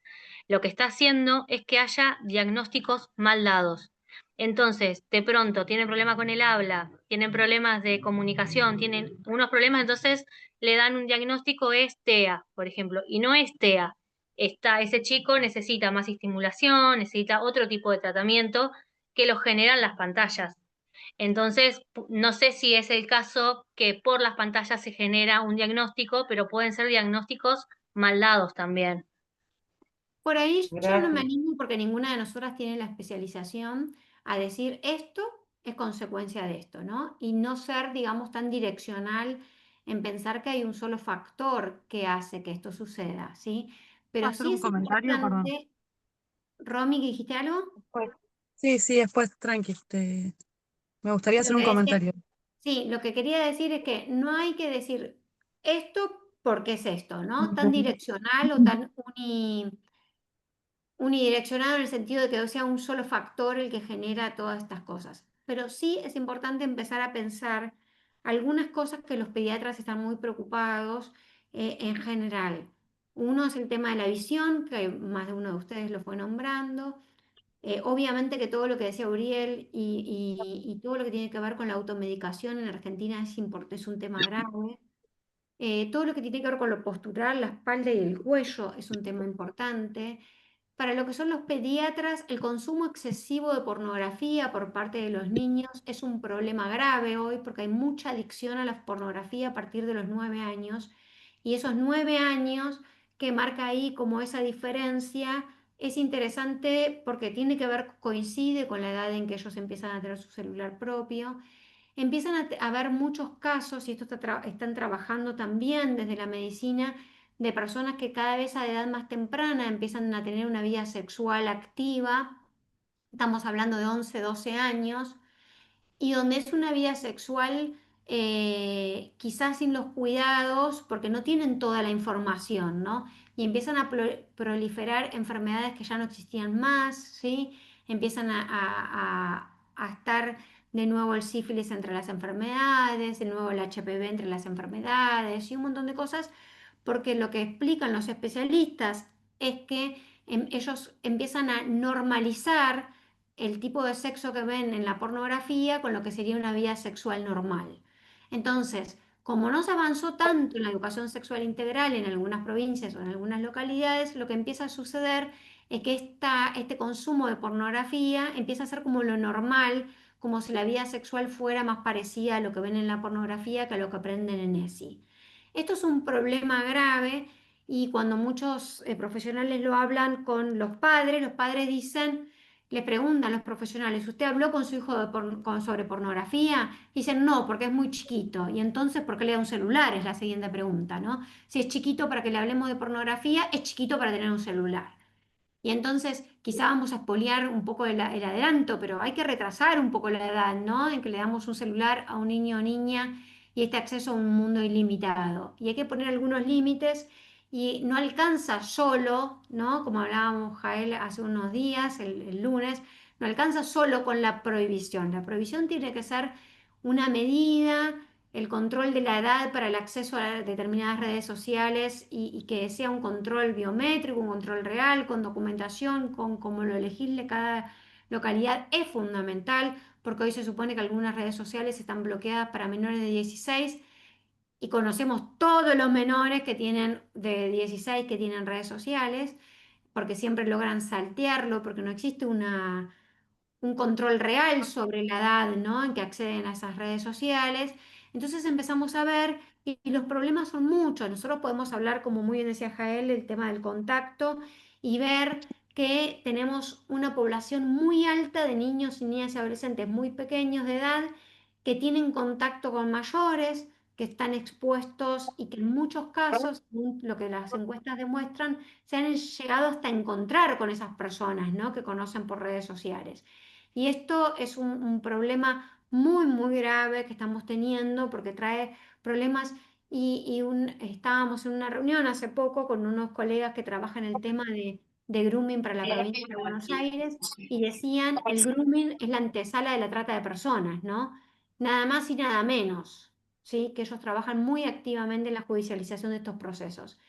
B: lo que está haciendo es que haya diagnósticos mal dados. Entonces, de pronto tienen problemas con el habla, tienen problemas de comunicación, tienen unos problemas, entonces le dan un diagnóstico, es TEA, por ejemplo, y no es TEA. Ese chico necesita más estimulación, necesita otro tipo de tratamiento que lo generan las pantallas. Entonces, no sé si es el caso que por las pantallas se genera un diagnóstico, pero pueden ser diagnósticos mal dados también.
A: Por ahí yo no me
F: Gracias.
A: animo porque ninguna de nosotras tiene la especialización a decir esto es consecuencia de esto, ¿no? Y no ser, digamos, tan direccional en pensar que hay un solo factor que hace que esto suceda, ¿sí? Pero
I: Hacer
A: sí
I: un
A: es
I: comentario, perdón.
A: importante, Romy, ¿que dijiste algo?
I: Sí, sí, después tranqui. Me gustaría
A: Lo
I: hacer un
A: que decía,
I: comentario.
A: sí, lo que quería decir es que no hay que decir esto porque es esto, ¿no? Tan direccional o tan unidireccionado en el sentido de que no sea un solo factor el que genera todas estas cosas. Pero sí es importante empezar a pensar algunas cosas que los pediatras están muy preocupados en general. Uno es el tema de la visión, que más de uno de ustedes lo fue nombrando. Obviamente que todo lo que decía Uriel y todo lo que tiene que ver con la automedicación en Argentina es un tema grave. Todo lo que tiene que ver con lo postural, la espalda y el cuello es un tema importante. Para lo que son los pediatras, el consumo excesivo de pornografía por parte de los niños es un problema grave hoy porque hay mucha adicción a la pornografía a partir de los 9 años y esos 9 años que marca ahí como esa diferencia es interesante porque tiene que ver, coincide con la edad en que ellos empiezan a tener su celular propio. Empiezan a haber muchos casos, y esto están trabajando también desde la medicina, de personas que cada vez a edad más temprana empiezan a tener una vida sexual activa. Estamos hablando de 11, 12 años, y donde es una vida sexual quizás sin los cuidados, porque no tienen toda la información, ¿no? Y empiezan a proliferar enfermedades que ya no existían más, ¿sí? Empiezan a estar de nuevo el sífilis entre las enfermedades, de nuevo el HPV entre las enfermedades y un montón de cosas, porque lo que explican los especialistas es que ellos empiezan a normalizar el tipo de sexo que ven en la pornografía con lo que sería una vida sexual normal. Entonces, como no se avanzó tanto en la educación sexual integral en algunas provincias o en algunas localidades, lo que empieza a suceder es que este consumo de pornografía empieza a ser como lo normal, como si la vida sexual fuera más parecida a lo que ven en la pornografía que a lo que aprenden en ESI. Esto es un problema grave y cuando muchos profesionales lo hablan con los padres dicen, le preguntan a los profesionales, ¿usted habló con su hijo sobre pornografía? Dicen, no, porque es muy chiquito. Y entonces, ¿por qué le da un celular? Es la siguiente pregunta, ¿no? Si es chiquito para que le hablemos de pornografía, es chiquito para tener un celular. Y entonces quizá vamos a expoliar un poco el adelanto, pero hay que retrasar un poco la edad, ¿no? En que le damos un celular a un niño o niña y este acceso a un mundo ilimitado. Y hay que poner algunos límites y no alcanza solo, ¿no? Como hablábamos Jael hace unos días, el lunes, no alcanza solo con la prohibición. La prohibición tiene que ser una medida, el control de la edad para el acceso a determinadas redes sociales y que sea un control biométrico, un control real, con documentación, con cómo lo elegible cada localidad es fundamental, porque hoy se supone que algunas redes sociales están bloqueadas para menores de 16 y conocemos todos los menores que tienen de 16 que tienen redes sociales, porque siempre logran saltearlo, porque no existe un control real sobre la edad, ¿no? En que acceden a esas redes sociales. Entonces empezamos a ver y los problemas son muchos. Nosotros podemos hablar, como muy bien decía Jael, el tema del contacto y ver que tenemos una población muy alta de niños y niñas y adolescentes muy pequeños de edad que tienen contacto con mayores, que están expuestos y que en muchos casos, según lo que las encuestas demuestran, se han llegado hasta encontrar con esas personas, ¿no? Que conocen por redes sociales. Y esto es un problema muy, muy grave que estamos teniendo porque trae problemas estábamos en una reunión hace poco con unos colegas que trabajan el tema de grooming para la provincia de Buenos Aires y decían el grooming es la antesala de la trata de personas, ¿no? Nada más y nada menos, ¿sí? Que ellos trabajan muy activamente en la judicialización de estos procesos.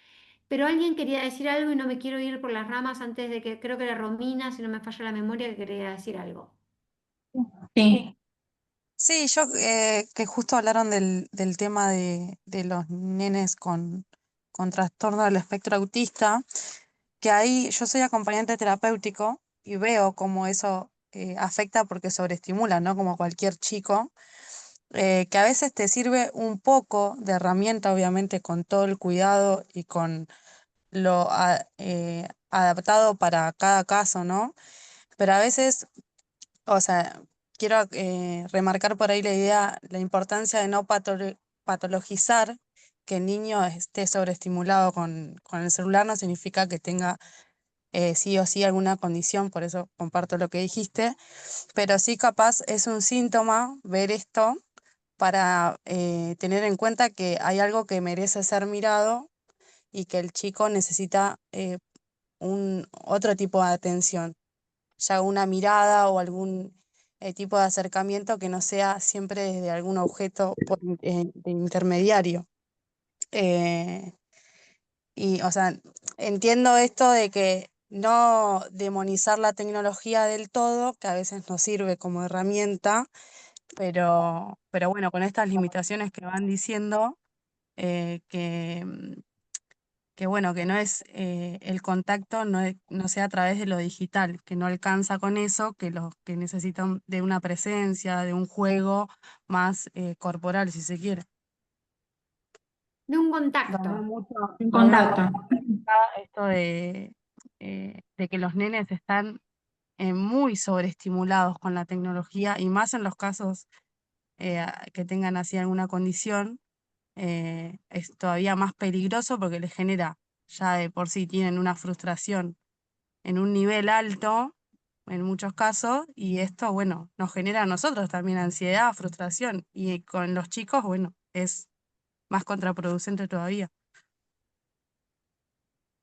A: Pero alguien quería decir algo y no me quiero ir por las ramas antes de que, creo que era Romina, si no me falla la memoria, que quería decir algo.
C: Sí.
I: Sí, yo que justo hablaron del tema de los nenes con trastorno del espectro autista, que ahí yo soy acompañante terapéutico y veo cómo eso afecta porque sobreestimula, ¿no? Como cualquier chico, que a veces te sirve un poco de herramienta, obviamente, con todo el cuidado y con adaptado para cada caso, ¿no? Pero a veces, o sea, quiero remarcar por ahí la idea, la importancia de no patologizar que el niño esté sobreestimulado con el celular, no significa que tenga sí o sí alguna condición, por eso comparto lo que dijiste, pero sí capaz es un síntoma ver esto para tener en cuenta que hay algo que merece ser mirado y que el chico necesita otro tipo de atención, ya una mirada o algún tipo de acercamiento que no sea siempre desde algún objeto de intermediario. Eh, y, o sea, entiendo esto de que no demonizar la tecnología del todo, que a veces nos sirve como herramienta, pero bueno, con estas limitaciones que van diciendo, eh, que, mm, que bueno, que no es el contacto, no sea a través de lo digital, que no alcanza con eso, que los que necesitan de una presencia, de un juego más corporal, si se quiere.
A: De un
I: Donde
A: contacto.
I: mucho,
C: En
I: donde
C: contacto.
I: está esto de que los nenes están muy sobreestimulados con la tecnología y más en los casos que tengan así alguna condición, es todavía más peligroso porque les genera, ya de por sí tienen una frustración en un nivel alto en muchos casos y esto, bueno, nos genera a nosotros también ansiedad, frustración y con los chicos, bueno, es más contraproducente todavía.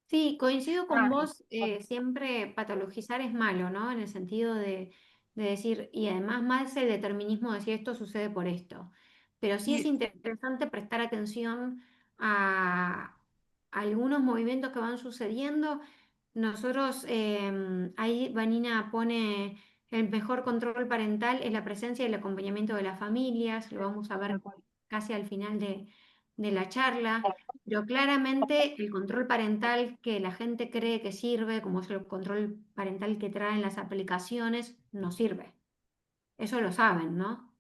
A: Sí, coincido con
I: Ah,
A: vos, siempre patologizar es malo, ¿no? En el sentido de decir, y además más el determinismo de decir esto sucede por esto. Pero sí es
I: y
A: interesante prestar atención a algunos movimientos que van sucediendo. Nosotros, ahí Vanina pone el mejor control parental es la presencia y el acompañamiento de las familias, lo vamos a ver
I: tal cual.
A: casi al final de la charla. Pero claramente el control parental que la gente cree que sirve, como es el control parental que traen las aplicaciones, no sirve. Eso lo saben, ¿no?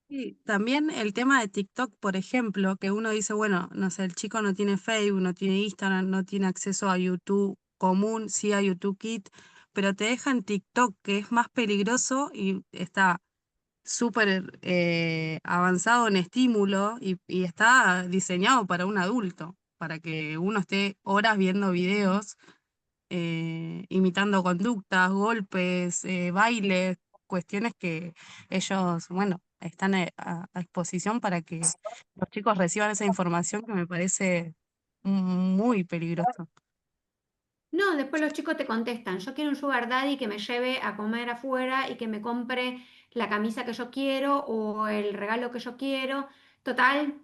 I: Sí, también el tema de TikTok, por ejemplo, que uno dice, bueno, no sé, el chico no tiene Facebook, no tiene Instagram, no tiene acceso a YouTube común, sí a YouTube Kids, pero te dejan TikTok, que es más peligroso y está súper avanzado en estímulo y está diseñado para un adulto, para que uno esté horas viendo videos imitando conductas, golpes, bailes, cuestiones que ellos, bueno, están a exposición para que los chicos reciban esa información que me parece muy peligroso.
A: No, después los chicos te contestan, yo quiero un sugar daddy que me lleve a comer afuera y que me compre la camisa que yo quiero o el regalo que yo quiero. Total,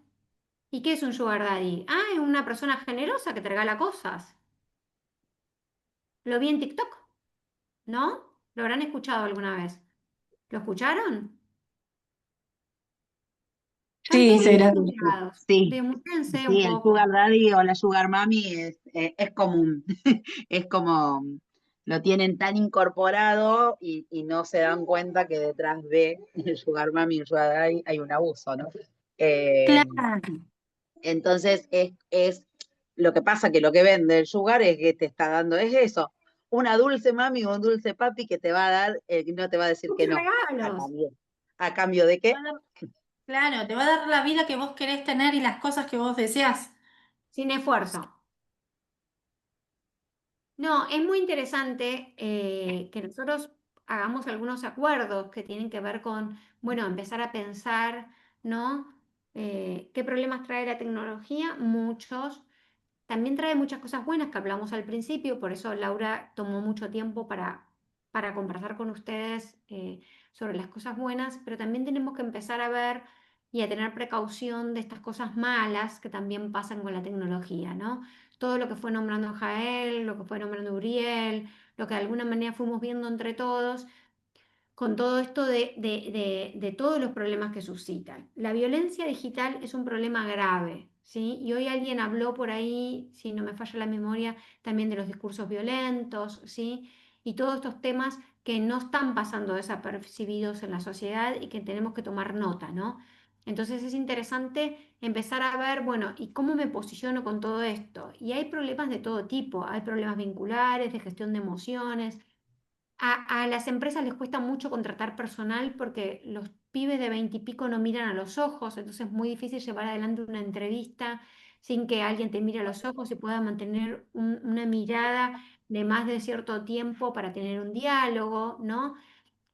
A: ¿y qué es un sugar daddy? Ah, es una persona generosa que te regala cosas. Lo vi en TikTok, ¿no? ¿Lo habrán escuchado alguna vez? ¿Lo escucharon? Están
C: Sí,
A: todos
C: será.
A: vinculados.
D: Sí,
A: Demústrense un
D: sí, el
A: poco.
D: sugar daddy o la sugar mommy es común. Es como lo tienen tan incorporado y no se dan cuenta que detrás de el sugar mommy y el sugar daddy hay un abuso, ¿no? Eh,
C: Claro.
D: Entonces es lo que pasa que lo que vende el Sugar es que te está dando, es eso, una dulce mami o un dulce papi que te va a dar, no te va a decir que
A: Muchos
D: no.
A: regalos.
D: ¿A cambio de qué?
C: Claro, te va a dar la vida que vos querés tener y las cosas que vos deseás.
A: Sin esfuerzo. No, es muy interesante que nosotros hagamos algunos acuerdos que tienen que ver con, bueno, empezar a pensar, ¿no? ¿Qué problemas trae la tecnología? Muchos. También trae muchas cosas buenas que hablamos al principio, por eso Laura tomó mucho tiempo para conversar con ustedes sobre las cosas buenas, pero también tenemos que empezar a ver y a tener precaución de estas cosas malas que también pasan con la tecnología, ¿no? Todo lo que fue nombrando Jael, lo que fue nombrando Uriel, lo que de alguna manera fuimos viendo entre todos, con todo esto de todos los problemas que suscitan. La violencia digital es un problema grave, ¿sí? Y hoy alguien habló por ahí, si no me falla la memoria, también de los discursos violentos, ¿sí? Y todos estos temas que no están pasando desapercibidos en la sociedad y que tenemos que tomar nota, ¿no? Entonces es interesante empezar a ver, bueno, ¿y cómo me posiciono con todo esto? Y hay problemas de todo tipo, hay problemas vinculares, de gestión de emociones, a las empresas les cuesta mucho contratar personal porque los pibes de 20 y pico no miran a los ojos, entonces es muy difícil llevar adelante una entrevista sin que alguien te mire a los ojos y pueda mantener una mirada de más de cierto tiempo para tener un diálogo, ¿no?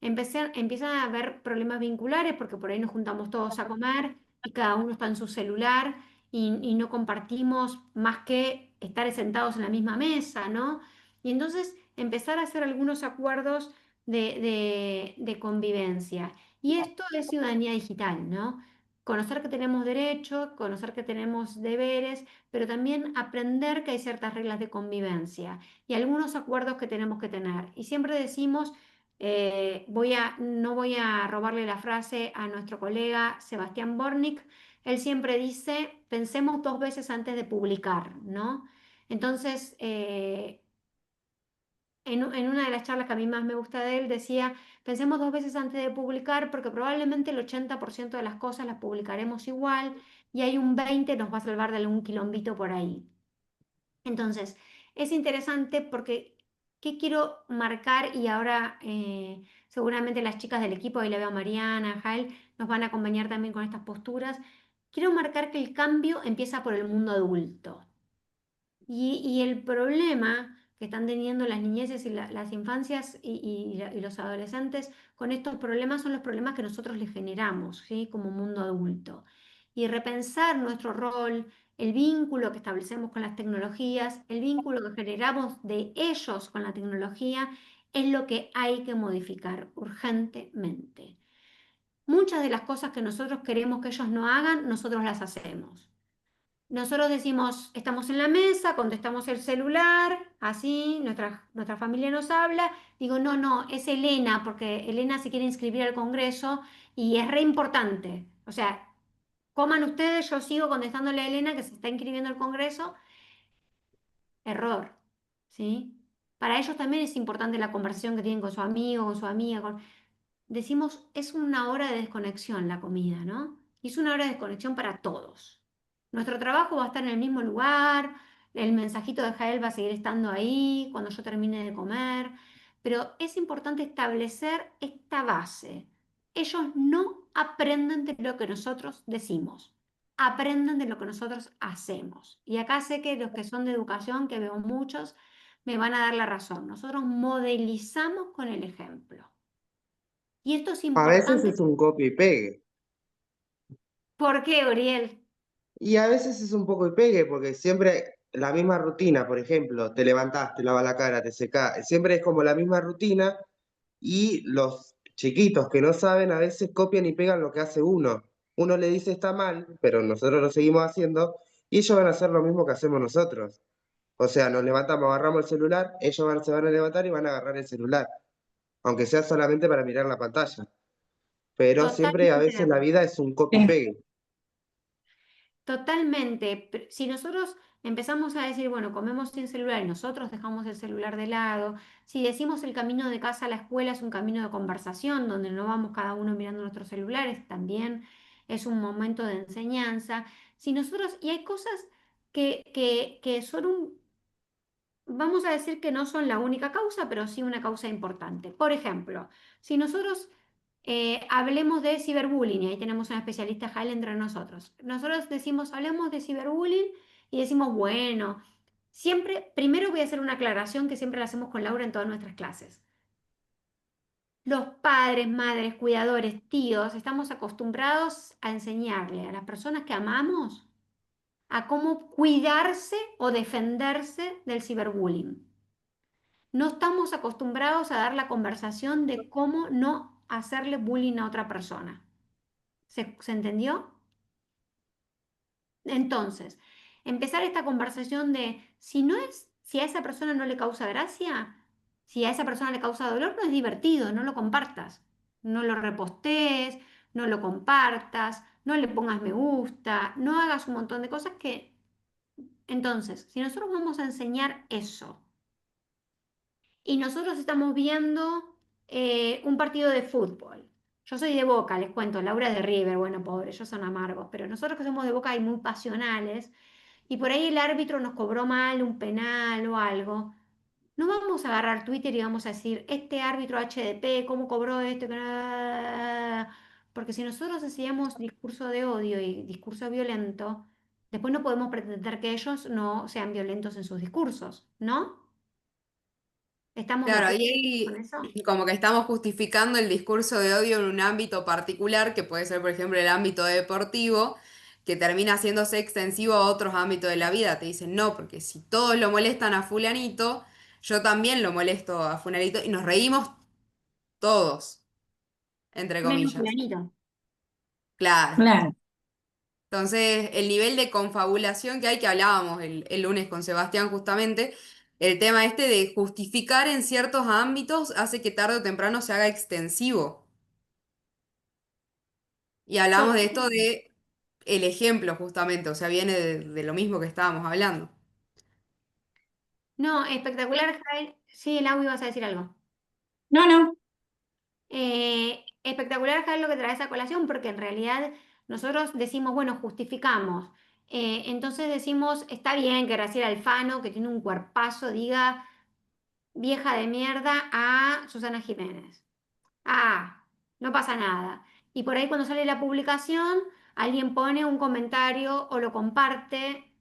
A: Empiezan a haber problemas vinculares porque por ahí nos juntamos todos a comer y cada uno está en su celular y no compartimos más que estar sentados en la misma mesa, ¿no? Y entonces empezar a hacer algunos acuerdos de convivencia. Y esto es ciudadanía digital, ¿no? Conocer que tenemos derechos, conocer que tenemos deberes, pero también aprender que hay ciertas reglas de convivencia y algunos acuerdos que tenemos que tener. Y siempre decimos no voy a robarle la frase a nuestro colega Sebastián Bornik. Él siempre dice, pensemos dos veces antes de publicar, ¿no? Entonces, en una de las charlas que a mí más me gusta de él, decía, pensemos dos veces antes de publicar porque probablemente el 80% de las cosas las publicaremos igual y hay un 20% nos va a salvar de algún quilombito por ahí. Entonces, es interesante porque, ¿qué quiero marcar? Y ahora seguramente las chicas del equipo, ahí la veo a Mariana, Jael, nos van a acompañar también con estas posturas. Quiero marcar que el cambio empieza por el mundo adulto. Y el problema que están teniendo las niñeces y las infancias y los adolescentes con estos problemas son los problemas que nosotros les generamos, ¿sí? Como mundo adulto. Y repensar nuestro rol, el vínculo que establecemos con las tecnologías, el vínculo que generamos de ellos con la tecnología, es lo que hay que modificar urgentemente. Muchas de las cosas que nosotros queremos que ellos no hagan, nosotros las hacemos. Nosotros decimos, estamos en la mesa, contestamos el celular, así, nuestra familia nos habla. Digo, no, no, es Elena, porque Elena se quiere inscribir al Congreso y es re importante. O sea, coman ustedes, yo sigo contestándole a Elena que se está inscribiendo al Congreso. Error, ¿sí? Para ellos también es importante la conversación que tienen con su amigo, con su amiga. Decimos, es una hora de desconexión la comida, ¿no? Y es una hora de desconexión para todos. Nuestro trabajo va a estar en el mismo lugar, el mensajito de Jael va a seguir estando ahí cuando yo termine de comer, pero es importante establecer esta base. Ellos no aprenden de lo que nosotros decimos, aprenden de lo que nosotros hacemos. Y acá sé que los que son de educación, que veo muchos, me van a dar la razón. Nosotros modelizamos con el ejemplo. Y esto es
G: A veces
A: importante.
G: es un copia y pegue.
A: ¿Por qué, Uriel?
G: Y a veces es un poco y pegue, porque siempre la misma rutina, por ejemplo, te levantás, te lavas la cara, te secás, siempre es como la misma rutina y los chiquitos que no saben a veces copian y pegan lo que hace uno. Uno le dice está mal, pero nosotros lo seguimos haciendo y ellos van a hacer lo mismo que hacemos nosotros. O sea, nos levantamos, agarramos el celular, se van a levantar y van a agarrar el celular, aunque sea solamente para mirar la pantalla. Pero siempre a
A: Totalmente de
G: veces la
A: acuerdo.
G: vida es un copy y pegue.
A: Totalmente. Si nosotros empezamos a decir, bueno, comemos sin celular y nosotros dejamos el celular de lado, si decimos el camino de casa a la escuela es un camino de conversación donde no vamos cada uno mirando nuestros celulares, también es un momento de enseñanza. Si nosotros, y hay cosas que son vamos a decir que no son la única causa, pero sí una causa importante. Por ejemplo, si nosotros hablemos de ciberbullying, y ahí tenemos una especialista, Jael, entre nosotros. Nosotros decimos, hablemos de ciberbullying y decimos, bueno, siempre, primero voy a hacer una aclaración que siempre la hacemos con Laura en todas nuestras clases. Los padres, madres, cuidadores, tíos, estamos acostumbrados a enseñarle a las personas que amamos a cómo cuidarse o defenderse del ciberbullying. No estamos acostumbrados a dar la conversación de cómo no hacerle bullying a otra persona. ¿Se entendió? Entonces, empezar esta conversación de si a esa persona no le causa gracia, si a esa persona le causa dolor, no es divertido, no lo compartas, no lo repostees, no lo compartas, no le pongas me gusta, no hagas un montón de cosas que... Entonces, si nosotros vamos a enseñar eso y nosotros estamos viendo un partido de fútbol, yo soy de Boca, les cuento, Laura es de River, bueno, pobre, ellos son amargos, pero nosotros que somos de Boca y muy pasionales, y por ahí el árbitro nos cobró mal un penal o algo, no vamos a agarrar Twitter y vamos a decir, este árbitro HDP, ¿cómo cobró esto? Porque si nosotros hacíamos discurso de odio y discurso violento, después no podemos pretender que ellos no sean violentos en sus discursos, ¿no? ¿Estamos de
J: Claro,
A: acuerdo con
J: ahí
A: eso?
J: como que estamos justificando el discurso de odio en un ámbito particular, que puede ser, por ejemplo, el ámbito deportivo, que termina haciéndose extensivo a otros ámbitos de la vida. Te dicen, no, porque si todos lo molestan a fulanito, yo también lo molesto a fulanito y nos reímos todos, entre
A: Menos
J: comillas.
A: fulanito.
J: Claro.
C: Claro.
J: Entonces, el nivel de confabulación que hay, que hablábamos el lunes con Sebastián justamente, el tema este de justificar en ciertos ámbitos hace que tarde o temprano se haga extensivo. Y hablamos de esto
A: Totalmente.
J: de el ejemplo justamente, o sea, viene de lo mismo que estábamos hablando.
A: No, espectacular, Jael. Sí, Lau, ibas a decir algo.
C: No, no.
A: Espectacular, Jael, lo que traes a colación, porque en realidad nosotros decimos, bueno, justificamos. Entonces decimos, está bien que Graciela Alfano, que tiene un cuerpazo, diga vieja de mierda a Susana Jiménez. Ah, no pasa nada. Y por ahí cuando sale la publicación, alguien pone un comentario o lo comparte.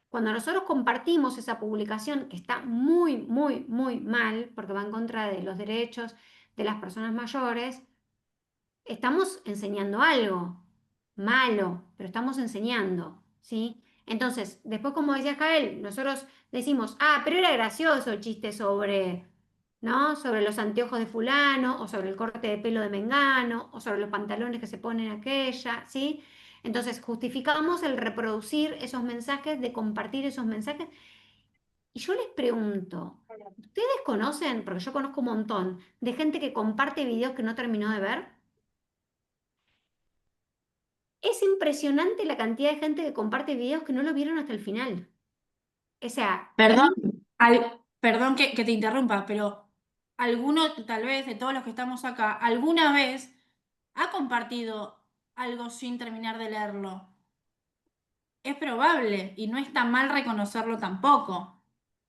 A: Cuando nosotros compartimos esa publicación, que está muy, muy, muy mal, porque va en contra de los derechos de las personas mayores, estamos enseñando algo malo, pero estamos enseñando, ¿sí? Entonces, después, como decía Jael, nosotros decimos, ah, pero era gracioso el chiste sobre, ¿no? Sobre los anteojos de fulano, o sobre el corte de pelo de Mengano, o sobre los pantalones que se ponen aquella, ¿sí? Entonces, justificamos el reproducir esos mensajes, de compartir esos mensajes. Y yo les pregunto, ¿ustedes conocen, porque yo conozco un montón, de gente que comparte videos que no terminó de ver? Es impresionante la cantidad de gente que comparte videos que no lo vieron hasta el final. O sea,
C: Perdón, perdón que te interrumpa, pero alguno, tal vez, de todos los que estamos acá, alguna vez ha compartido algo sin terminar de leerlo. Es probable y no está mal reconocerlo tampoco.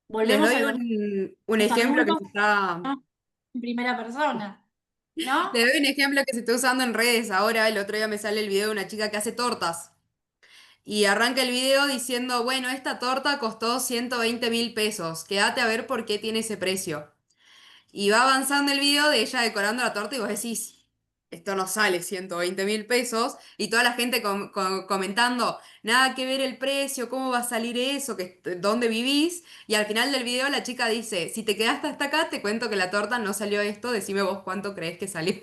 J: Les
C: Volvemos
J: doy
C: a
J: un
C: los
J: ejemplo que
C: adultos
J: se está,
C: en primera persona, ¿no?
J: les doy un ejemplo que se está usando en redes ahora. El otro día me sale el video de una chica que hace tortas. Y arranca el video diciendo, bueno, esta torta costó 120.000 pesos. Quédate a ver por qué tiene ese precio. Y va avanzando el video de ella decorando la torta y vos decís, esto no sale 120.000 pesos. Y toda la gente comentando, nada que ver el precio, cómo va a salir eso, dónde vivís. Y al final del video la chica dice, si te quedaste hasta acá, te cuento que la torta no salió esto, decime vos cuánto crees que salió.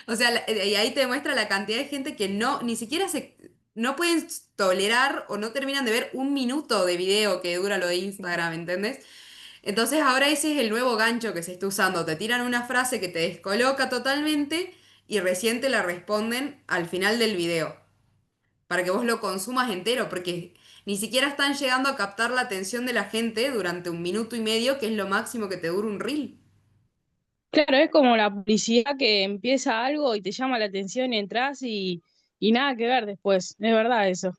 J: O sea, y ahí te demuestra la cantidad de gente que no, ni siquiera no pueden tolerar o no terminan de ver un minuto de video que dura lo de Instagram, ¿entendés? Entonces ahora ese es el nuevo gancho que se está usando. Te tiran una frase que te descoloca totalmente y recién te la responden al final del video. Para que vos lo consumas entero, porque ni siquiera están llegando a captar la atención de la gente durante 1 minuto y medio, que es lo máximo que te dura un reel.
K: Claro, es como la publicidad que empieza algo y te llama la atención y entras y nada que ver después. Es verdad eso.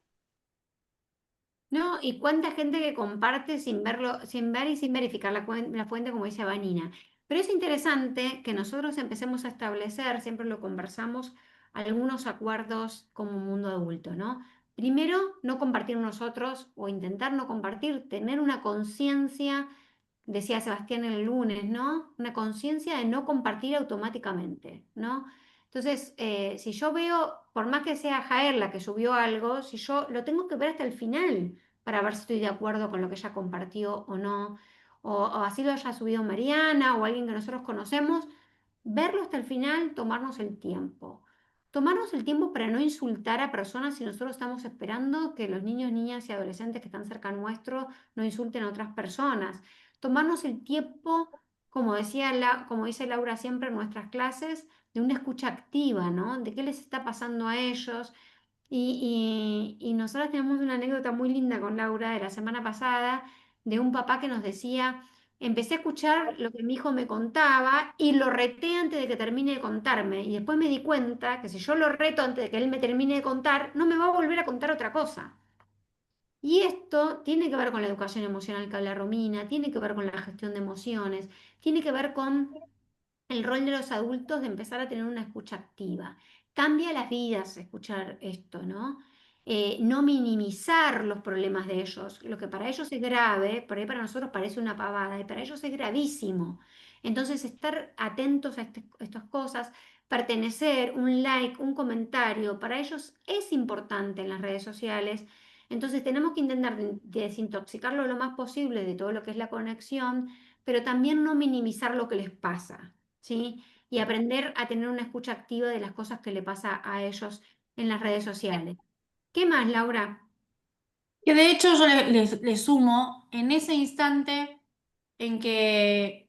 A: No, y cuánta gente que comparte sin verlo, sin ver y sin verificar la fuente, como dice Vanina. Pero es interesante que nosotros empecemos a establecer, siempre lo conversamos, algunos acuerdos como mundo adulto, ¿no? Primero, no compartir nosotros o intentar no compartir, tener una conciencia, decía Sebastián el lunes, ¿no? Una conciencia de no compartir automáticamente, ¿no? Entonces, si yo veo, por más que sea Jael la que subió algo, si yo lo tengo que ver hasta el final para ver si estoy de acuerdo con lo que ella compartió o no, o así lo haya subido Mariana o alguien que nosotros conocemos, verlo hasta el final, tomarnos el tiempo. Tomarnos el tiempo para no insultar a personas si nosotros estamos esperando que los niños, niñas y adolescentes que están cerca nuestro no insulten a otras personas. Tomarnos el tiempo, como decía como dice Laura siempre en nuestras clases, de una escucha activa, ¿no? De qué les está pasando a ellos. Y nosotros tenemos una anécdota muy linda con Laura de la semana pasada, de un papá que nos decía, empecé a escuchar lo que mi hijo me contaba y lo reté antes de que termine de contarme. Y después me di cuenta que si yo lo reto antes de que él me termine de contar, no me va a volver a contar otra cosa. Y esto tiene que ver con la educación emocional que habla Romina, tiene que ver con la gestión de emociones, tiene que ver con el rol de los adultos de empezar a tener una escucha activa. Cambia las vidas escuchar esto, ¿no? No minimizar los problemas de ellos. Lo que para ellos es grave, por ahí para nosotros parece una pavada, y para ellos es gravísimo. Entonces, estar atentos a estas cosas, pertenecer, un like, un comentario, para ellos es importante en las redes sociales. Entonces, tenemos que intentar desintoxicarlo lo más posible de todo lo que es la conexión, pero también no minimizar lo que les pasa. ¿Sí? Y aprender a tener una escucha activa de las cosas que le pasa a ellos en las redes sociales. ¿Qué más, Laura?
C: Que de hecho yo le sumo en ese instante en que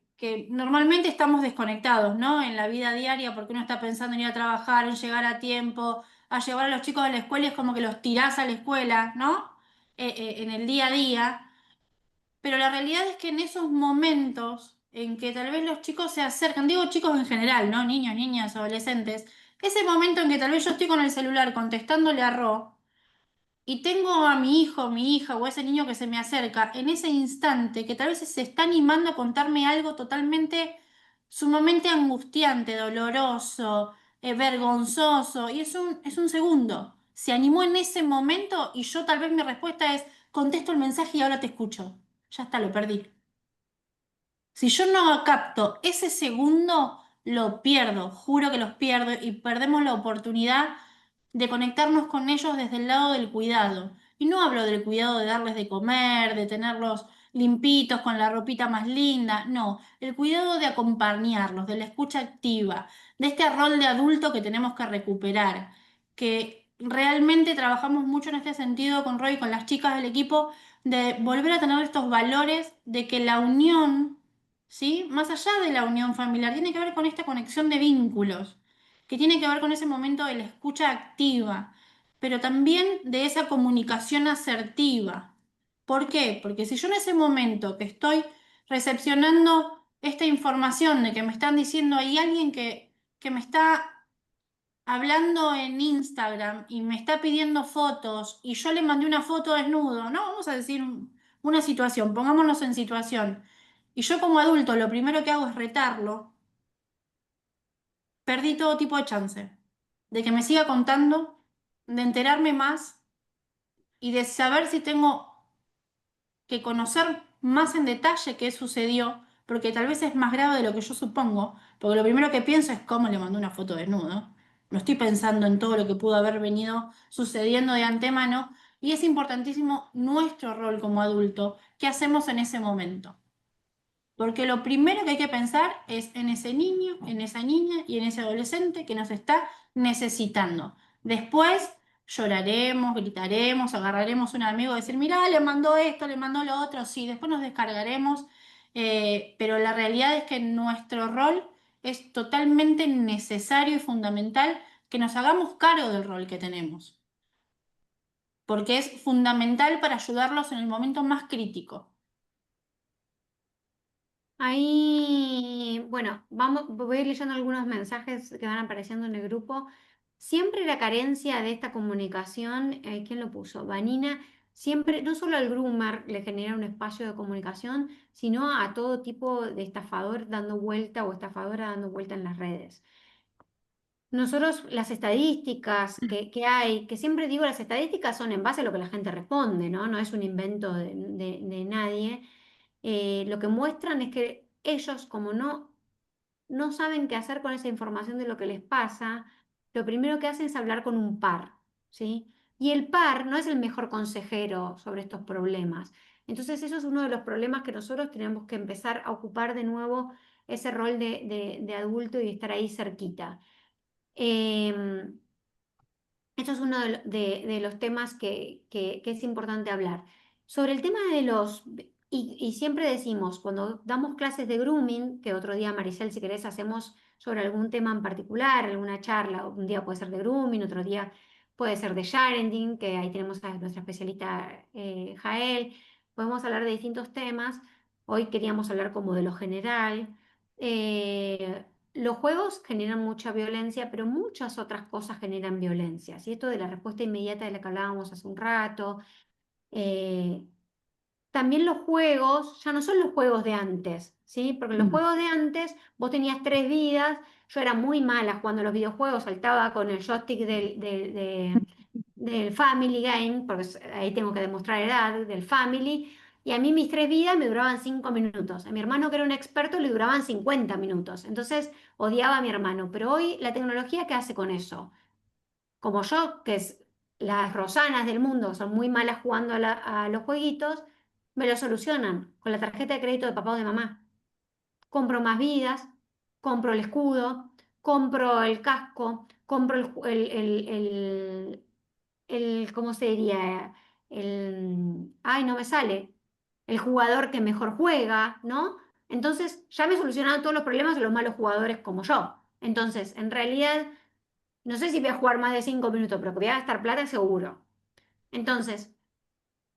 C: normalmente estamos desconectados, ¿no? En la vida diaria, porque uno está pensando en ir a trabajar, en llegar a tiempo, a llevar a los chicos a la escuela, y es como que los tirás a la escuela, ¿no? En el día a día. Pero la realidad es que en esos momentos en que tal vez los chicos se acercan, digo chicos en general, ¿no? Niños, niñas, adolescentes, ese momento en que tal vez yo estoy con el celular contestándole a Ro, y tengo a mi hijo, mi hija o ese niño que se me acerca en ese instante que tal vez se está animando a contarme algo totalmente, sumamente angustiante, doloroso, vergonzoso, y es un segundo. Se animó en ese momento y yo tal vez mi respuesta es, contesto el mensaje y ahora te escucho. Ya está, lo perdí. Si yo no capto ese segundo, lo pierdo, juro que los pierdo y perdemos la oportunidad de conectarnos con ellos desde el lado del cuidado. Y no hablo del cuidado de darles de comer, de tenerlos limpitos con la ropita más linda, no, el cuidado de acompañarlos, de la escucha activa, de este rol de adulto que tenemos que recuperar, que realmente trabajamos mucho en este sentido con Roy y con las chicas del equipo, de volver a tener estos valores de que la unión, ¿sí? Más allá de la unión familiar, tiene que ver con esta conexión de vínculos, que tiene que ver con ese momento de la escucha activa, pero también de esa comunicación asertiva. ¿Por qué? Porque si yo en ese momento que estoy recepcionando esta información de que me están diciendo, hay alguien que me está hablando en Instagram y me está pidiendo fotos y yo le mandé una foto desnudo, no, vamos a decir una situación, pongámonos en situación, y yo como adulto lo primero que hago es retarlo, perdí todo tipo de chance de que me siga contando, de enterarme más y de saber si tengo que conocer más en detalle qué sucedió, porque tal vez es más grave de lo que yo supongo, porque lo primero que pienso es cómo le mandó una foto desnudo. No estoy pensando en todo lo que pudo haber venido sucediendo de antemano, y es importantísimo nuestro rol como adulto, qué hacemos en ese momento. Porque lo primero que hay que pensar es en ese niño, en esa niña y en ese adolescente que nos está necesitando. Después lloraremos, gritaremos, agarraremos a un amigo y decir, mirá, le mandó esto, le mandó lo otro, sí, después nos descargaremos, pero la realidad es que nuestro rol es totalmente necesario y fundamental que nos hagamos cargo del rol que tenemos, porque es fundamental para ayudarlos en el momento más crítico.
A: Ahí, bueno, voy a ir leyendo algunos mensajes que van apareciendo en el grupo. Siempre la carencia de esta comunicación, ¿quién lo puso? Vanina, siempre, no solo al groomer le genera un espacio de comunicación, sino a todo tipo de estafador dando vuelta o estafadora dando vuelta en las redes. Nosotros, las estadísticas que hay, que siempre digo, las estadísticas son en base a lo que la gente responde, ¿no? No es un invento de nadie. Lo que muestran es que ellos, como no saben qué hacer con esa información de lo que les pasa, lo primero que hacen es hablar con un par, ¿sí? Y el par no es el mejor consejero sobre estos problemas. Entonces, eso es uno de los problemas que nosotros tenemos que empezar a ocupar de nuevo ese rol de adulto y estar ahí cerquita. Em, Esto es uno de los temas que es importante hablar. Sobre el tema de y siempre decimos, cuando damos clases de grooming, que otro día, Maricel, si querés, hacemos sobre algún tema en particular, alguna charla, un día puede ser de grooming, otro día puede ser de sharing, que ahí tenemos a nuestra especialista Jael, podemos hablar de distintos temas. Hoy queríamos hablar como de lo general. Eh, los juegos generan mucha violencia, pero muchas otras cosas generan violencia. ¿Sí? Esto de la respuesta inmediata de la que hablábamos hace un rato. eh, También los juegos ya no son los juegos de antes, ¿sí? Porque los juegos de antes vos tenías 3 vidas. Yo era muy mala jugando a los videojuegos, saltaba con el joystick del Family Game, porque ahí tengo que demostrar edad, del Family, y a mí mis 3 vidas me duraban 5 minutos. A mi hermano, que era un experto, le duraban 50 minutos. Entonces odiaba a mi hermano. Pero hoy la tecnología, ¿qué hace con eso? Como yo, que es las Rosanas del mundo, son muy malas jugando a los jueguitos, me lo solucionan con la tarjeta de crédito de papá o de mamá. Compro más vidas, compro el escudo, compro el casco, compro ¿cómo se diría? Ay, no me sale, el jugador que mejor juega, ¿no? Entonces ya me solucionaron todos los problemas de los malos jugadores como yo. Entonces, en realidad, no sé si voy a jugar más de 5 minutos, pero que voy a gastar plata seguro. Entonces,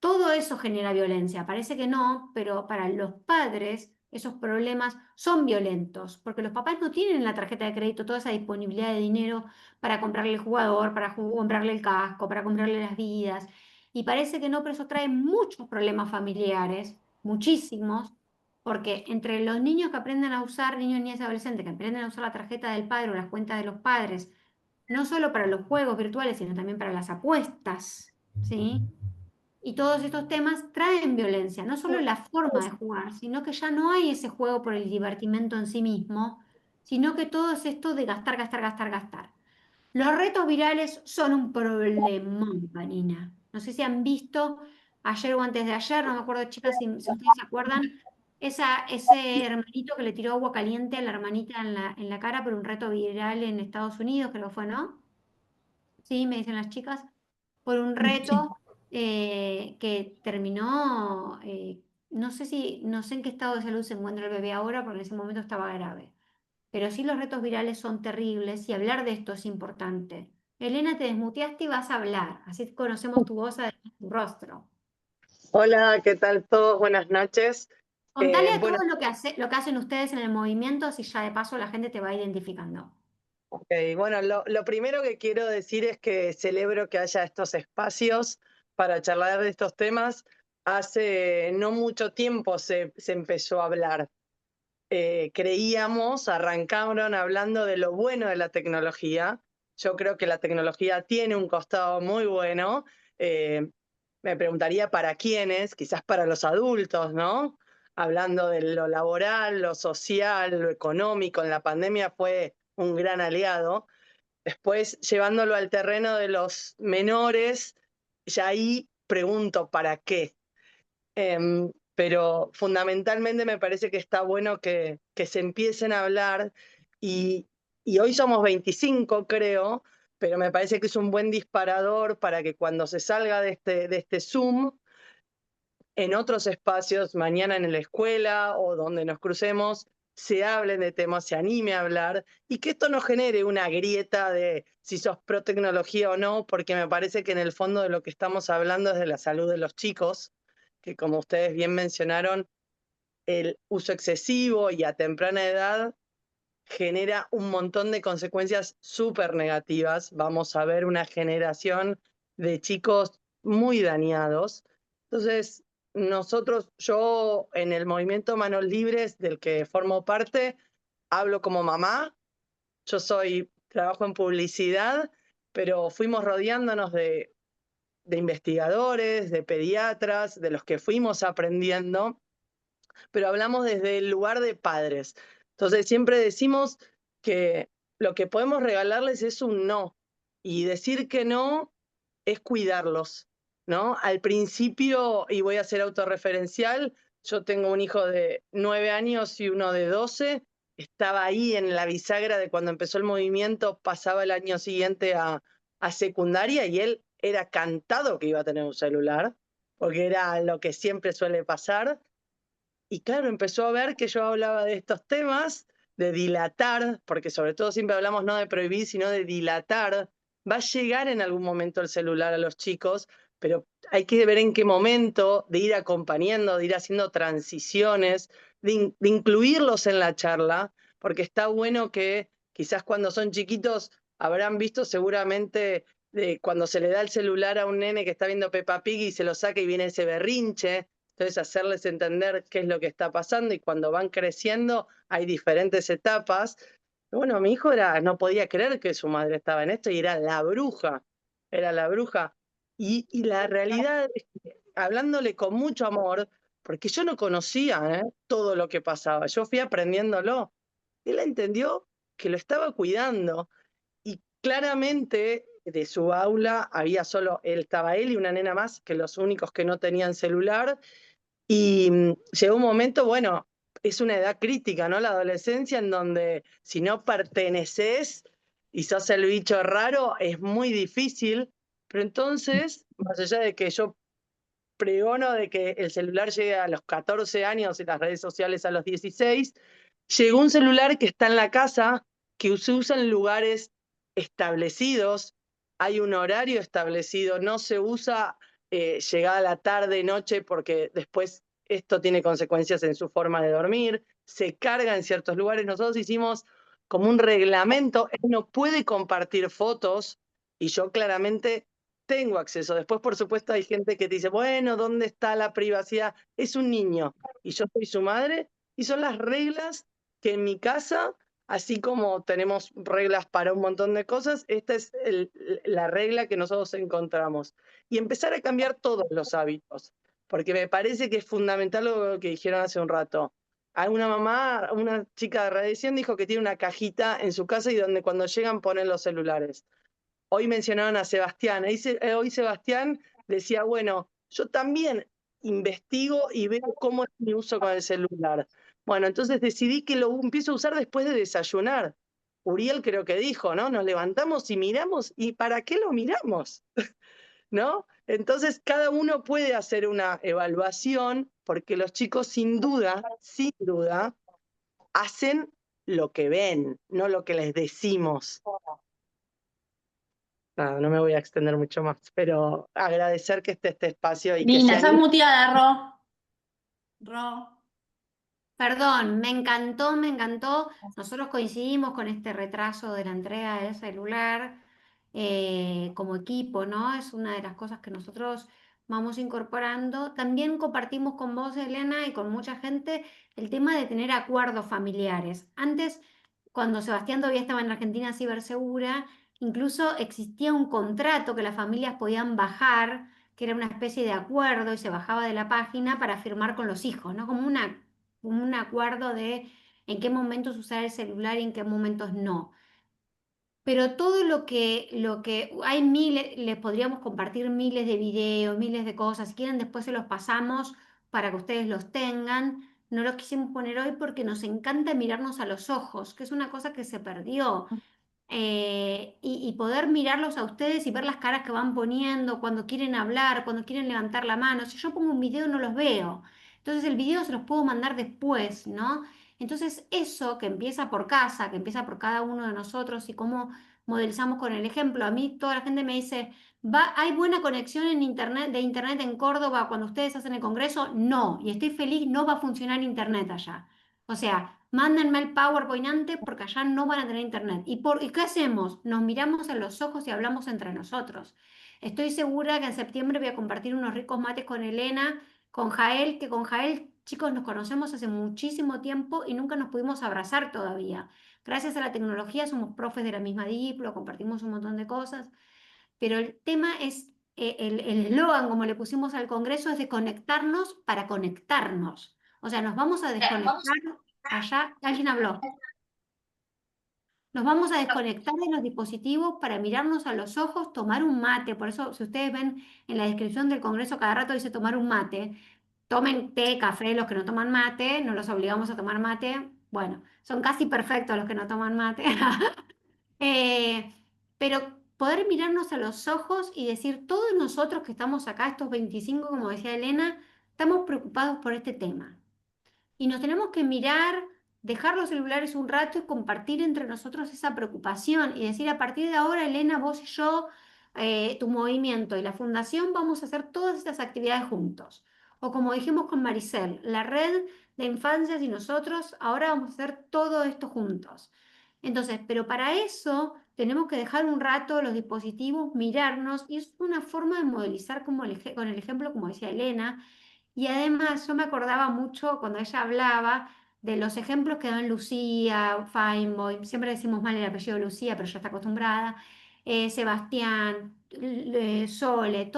A: todo eso genera violencia. Parece que no, pero para los padres esos problemas son violentos, porque los papás no tienen en la tarjeta de crédito toda esa disponibilidad de dinero para comprarle el jugador, para comprarle el casco, para comprarle las vidas. Y parece que no, pero eso trae muchos problemas familiares, muchísimos, porque entre los niños que aprenden a usar, niños, niñas y adolescentes que aprenden a usar la tarjeta del padre o las cuentas de los padres, no solo para los juegos virtuales, sino también para las apuestas, ¿sí? Y todos estos temas traen violencia, no solo en la forma de jugar, sino que ya no hay ese juego por el divertimento en sí mismo, sino que todo es esto de gastar, gastar, gastar, gastar. Los retos virales son un problemón, Vanina. No sé si han visto ayer o antes de ayer, no me acuerdo, chicas, si ustedes se acuerdan, ese hermanito que le tiró agua caliente a la hermanita en la cara por un reto viral en Estados Unidos, creo que fue, ¿no? Sí, me dicen las chicas, por un reto que terminó, no sé en qué estado de salud se encuentra el bebé ahora, porque en ese momento estaba grave. Pero sí, los retos virales son terribles y hablar de esto es importante. Elena, te desmuteaste y vas a hablar, así conocemos tu voz, además de tu rostro.
L: Hola, ¿qué tal todos? Buenas noches.
A: Contale a
L: Bueno,
A: todos lo que hacen ustedes en el movimiento, así ya de paso la gente te va identificando.
L: bueno, lo primero que quiero decir es que celebro que haya estos espacios para charlar de estos temas. Hace no mucho tiempo se empezó a hablar. Arrancaron hablando de lo bueno de la tecnología. Yo creo que la tecnología tiene un costado muy bueno. Me preguntaría para quiénes, quizás para los adultos, ¿no? Hablando de lo laboral, lo social, lo económico, en la pandemia fue un gran aliado. Después, llevándolo al terreno de los menores, ya ahí pregunto para qué. Pero fundamentalmente me parece que está bueno que se empiecen a hablar y hoy somos 25, creo, pero me parece que es un buen disparador para que cuando se salga de este Zoom, en otros espacios, mañana en la escuela o donde nos crucemos, se hablen de temas, se anime a hablar y que esto no genere una grieta de si sos pro tecnología o no, porque me parece que en el fondo de lo que estamos hablando es de la salud de los chicos, que como ustedes bien mencionaron, el uso excesivo y a temprana edad genera un montón de consecuencias súper negativas. Vamos a ver una generación de chicos muy dañados. Entonces, yo en el movimiento Manos Libres, del que formo parte, hablo como mamá. Yo trabajo en publicidad, pero fuimos rodeándonos de investigadores, de pediatras, de los que fuimos aprendiendo, pero hablamos desde el lugar de padres. Entonces siempre decimos que lo que podemos regalarles es un no, y decir que no es cuidarlos, ¿no? Al principio, y voy a ser autorreferencial, yo tengo un hijo de 9 años y uno de 12, estaba ahí en la bisagra de cuando empezó el movimiento, pasaba el año siguiente a secundaria y él era cantado que iba a tener un celular, porque era lo que siempre suele pasar. Y claro, empezó a ver que yo hablaba de estos temas, de dilatar, porque sobre todo siempre hablamos no de prohibir, sino de dilatar. Va a llegar en algún momento el celular a los chicos, pero hay que ver en qué momento, de ir acompañando, de ir haciendo transiciones, de incluirlos en la charla, porque está bueno que quizás cuando son chiquitos habrán visto seguramente de cuando se le da el celular a un nene que está viendo Peppa Pig y se lo saca y viene ese berrinche. Entonces, hacerles entender qué es lo que está pasando, y cuando van creciendo hay diferentes etapas. Bueno, mi hijo no podía creer que su madre estaba en esto y era la bruja, era la bruja. Y la realidad es que, hablándole con mucho amor, porque yo no conocía todo lo que pasaba, yo fui aprendiéndolo. Él entendió que lo estaba cuidando, y claramente de su aula estaba él y una nena más, que los únicos que no tenían celular. Y llegó un momento, bueno, es una edad crítica, ¿no? La adolescencia, en donde si no perteneces y sos el bicho raro, es muy difícil. Pero entonces, más allá de que yo pregono de que el celular llegue a los 14 años y las redes sociales a los 16, llegó un celular que está en la casa, que se usa en lugares establecidos, hay un horario establecido, no se usa llegada a la tarde, noche, porque después esto tiene consecuencias en su forma de dormir, se carga en ciertos lugares. Nosotros hicimos como un reglamento, él no puede compartir fotos, y yo claramente tengo acceso. Después, por supuesto, hay gente que te dice, bueno, ¿dónde está la privacidad? Es un niño y yo soy su madre, y son las reglas que en mi casa, así como tenemos reglas para un montón de cosas, esta es la regla que nosotros encontramos. Y empezar a cambiar todos los hábitos, porque me parece que es fundamental lo que dijeron hace un rato. Hay una mamá, una chica de radiación, dijo que tiene una cajita en su casa y donde cuando llegan ponen los celulares. Hoy mencionaron a Sebastián. Hoy Sebastián decía, bueno, yo también investigo y veo cómo es mi uso con el celular. Bueno, entonces decidí que lo empiezo a usar después de desayunar. Uriel creo que dijo, ¿no? Nos levantamos y miramos, ¿y para qué lo miramos? ¿No? Entonces cada uno puede hacer una evaluación, porque los chicos sin duda, hacen lo que ven, no lo que les decimos. No me voy a extender mucho más, pero agradecer que esté este espacio y que
C: Linda,
L: se
C: estás
L: anime.
C: muteada, Ro.
A: Perdón, me encantó, me encantó. Nosotros coincidimos con este retraso de la entrega del celular como equipo, ¿no? Es una de las cosas que nosotros vamos incorporando. También compartimos con vos, Elena, y con mucha gente el tema de tener acuerdos familiares. Antes, cuando Sebastián todavía estaba en Argentina Cibersegura, incluso existía un contrato que las familias podían bajar, que era una especie de acuerdo y se bajaba de la página para firmar con los hijos, ¿no? Como un acuerdo de en qué momentos usar el celular y en qué momentos no. Pero todo lo que hay miles, les podríamos compartir miles de videos, miles de cosas. Si quieren, después se los pasamos para que ustedes los tengan. No los quisimos poner hoy porque nos encanta mirarnos a los ojos, que es una cosa que se perdió. Y poder mirarlos a ustedes y ver las caras que van poniendo cuando quieren hablar, cuando quieren levantar la mano. Si yo pongo un video no los veo. Entonces el video se los puedo mandar después, ¿no? Entonces eso que empieza por casa, que empieza por cada uno de nosotros y cómo modelizamos con el ejemplo. A mí toda la gente me dice, ¿hay buena conexión en internet, de internet en Córdoba cuando ustedes hacen el congreso? No, y estoy feliz, no va a funcionar internet allá. O sea, mándenme el PowerPoint antes porque allá no van a tener internet. ¿Y qué hacemos? Nos miramos a los ojos y hablamos entre nosotros. Estoy segura que en septiembre voy a compartir unos ricos mates con Elena, con Jael, que con Jael, chicos, nos conocemos hace muchísimo tiempo y nunca nos pudimos abrazar todavía. Gracias a la tecnología somos profes de la misma diplo, compartimos un montón de cosas, pero el tema es, el eslogan, como le pusimos al Congreso, es de conectarnos para conectarnos. O sea, nos vamos a desconectar. Allá, alguien habló. Nos vamos a desconectar de los dispositivos para mirarnos a los ojos, tomar un mate. Por eso, si ustedes ven en la descripción del Congreso, cada rato dice tomar un mate. Tomen té, café, los que no toman mate, no los obligamos a tomar mate. Bueno, son casi perfectos los que no toman mate. Eh, pero poder mirarnos a los ojos y decir, todos nosotros que estamos acá, estos 25, como decía Elena, estamos preocupados por este tema. Y nos tenemos que mirar, dejar los celulares un rato y compartir entre nosotros esa preocupación y decir, a partir de ahora, Elena, vos y yo, tu movimiento y la fundación, vamos a hacer todas estas actividades juntos. O como dijimos con Maricel, la red de infancias y nosotros, ahora vamos a hacer todo esto juntos. Entonces, pero para eso tenemos que dejar un rato los dispositivos, mirarnos, y es una forma de modelizar como con el ejemplo, como decía Elena, y además yo me acordaba mucho cuando ella hablaba de los ejemplos que dan Lucía, Feinboy, siempre decimos mal el apellido Lucía, pero ya está acostumbrada, Sebastián, Sole,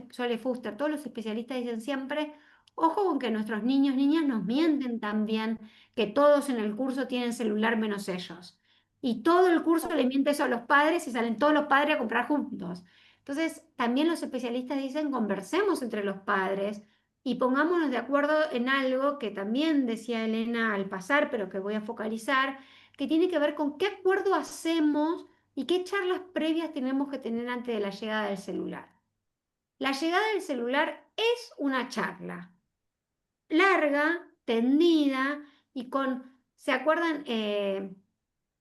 A: Sole Fuster, todos los especialistas dicen siempre, ojo con que nuestros niños, niñas nos mienten también, que todos en el curso tienen celular menos ellos. Y todo el curso le miente eso a los padres y salen todos los padres a comprar juntos. Entonces, también los especialistas dicen, conversemos entre los padres y pongámonos de acuerdo en algo que también decía Elena al pasar, pero que voy a focalizar, que tiene que ver con qué acuerdo hacemos y qué charlas previas tenemos que tener antes de la llegada del celular. La llegada del celular es una charla larga, tendida y con, ¿se acuerdan?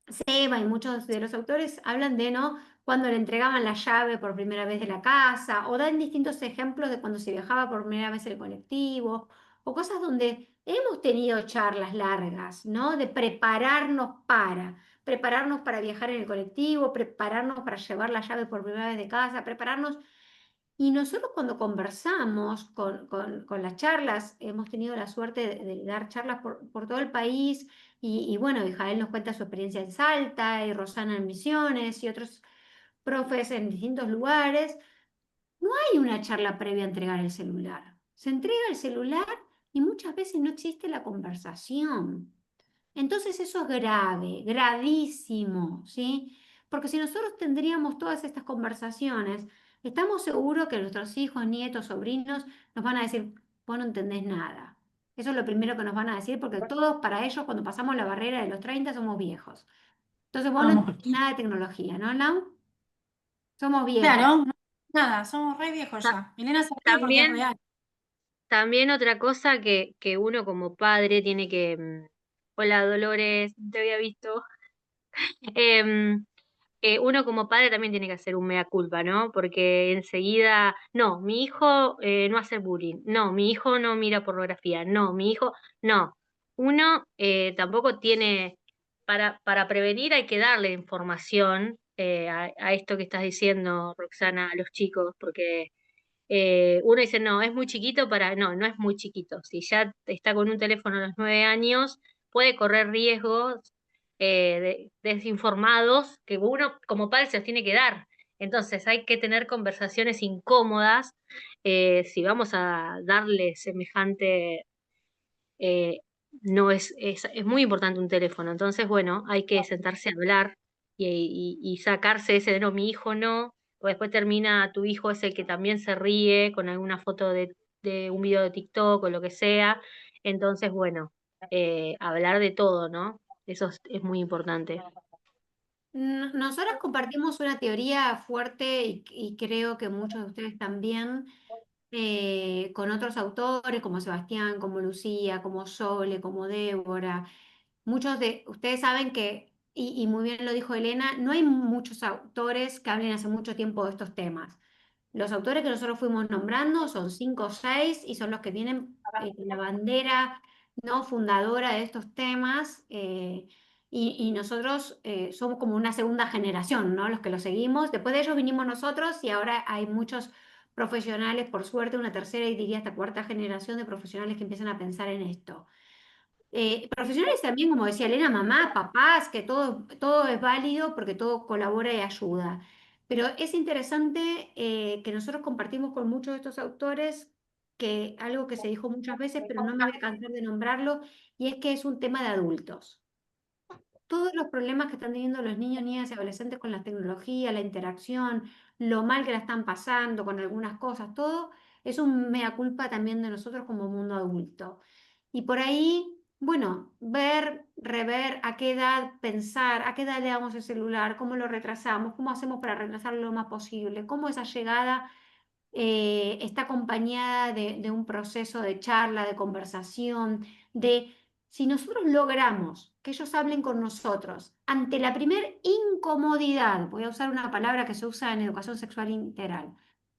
A: Seba y muchos de los autores hablan de, ¿no?, cuando le entregaban la llave por primera vez de la casa, o dan distintos ejemplos de cuando se viajaba por primera vez en el colectivo, o cosas donde hemos tenido charlas largas, ¿no? De prepararnos para viajar en el colectivo, prepararnos para llevar la llave por primera vez de casa, prepararnos. Y nosotros cuando conversamos con las charlas, hemos tenido la suerte de dar charlas por todo el país y bueno, y Jael nos cuenta su experiencia en Salta y Rosana en Misiones y otros profes en distintos lugares. No hay una charla previa a entregar el celular. Se entrega el celular y muchas veces no existe la conversación. Entonces eso es grave, gravísimo, ¿sí? Porque si nosotros tendríamos todas estas conversaciones, estamos seguros que nuestros hijos, nietos, sobrinos nos van a decir, vos no entendés nada. Eso es lo primero que nos van a decir, porque todos para ellos, cuando pasamos la barrera de los 30, somos viejos. Entonces vos no
C: Vamos.
A: entendés nada de tecnología, ¿no, Lau? Somos viejos.
C: Claro, no, nada, somos re viejos ya. Milena se ríe porque es
B: También,
C: real.
B: también otra cosa que uno como padre tiene que... Hola Dolores, te había visto. Em, uno como padre también tiene que hacer un mea culpa, ¿no? Porque enseguida, no, mi hijo no hace bullying, no, mi hijo no mira pornografía, no, mi hijo, no. Uno tampoco tiene, para prevenir hay que darle información a esto que estás diciendo, Roxana, a los chicos, porque uno dice, no, es muy chiquito para, no, no es muy chiquito. Si ya está con un teléfono a los 9 años, puede correr riesgos desinformados que uno como padre se los tiene que dar. Entonces hay que tener conversaciones incómodas si vamos a darle semejante... eh, no es muy importante un teléfono. Entonces, bueno, hay que sentarse a hablar y sacarse ese de no, mi hijo no, o después termina tu hijo es el que también se ríe con alguna foto de un video de TikTok o lo que sea. Entonces, bueno, hablar de todo, ¿no? Eso es muy importante.
A: Nosotros compartimos una teoría fuerte y creo que muchos de ustedes también, con otros autores como Sebastián, como Lucía, como Sole, como Débora. Muchos de ustedes saben que, y muy bien lo dijo Elena, no hay muchos autores que hablen hace mucho tiempo de estos temas. Los autores que nosotros fuimos nombrando son 5 o 6 y son los que tienen la bandera, ¿no?, fundadora de estos temas. y nosotros somos como una segunda generación, ¿no? Los que lo seguimos. Después de ellos vinimos nosotros y ahora hay muchos profesionales, por suerte, una tercera y diría hasta cuarta generación de profesionales que empiezan a pensar en esto. Profesionales también, como decía Elena, mamá, papás, que todo es válido porque todo colabora y ayuda. Pero es interesante que nosotros compartimos con muchos de estos autores que algo que se dijo muchas veces, pero no me voy a cansar de nombrarlo, y es que es un tema de adultos. Todos los problemas que están teniendo los niños, niñas y adolescentes con la tecnología, la interacción, lo mal que la están pasando con algunas cosas, todo es un mea culpa también de nosotros como mundo adulto. Y por ahí, bueno, ver, rever a qué edad pensar, a qué edad le damos el celular, cómo lo retrasamos, cómo hacemos para retrasarlo lo más posible, cómo esa llegada está acompañada de un proceso de charla, de conversación, de si nosotros logramos que ellos hablen con nosotros ante la primer incomodidad, voy a usar una palabra que se usa en educación sexual integral,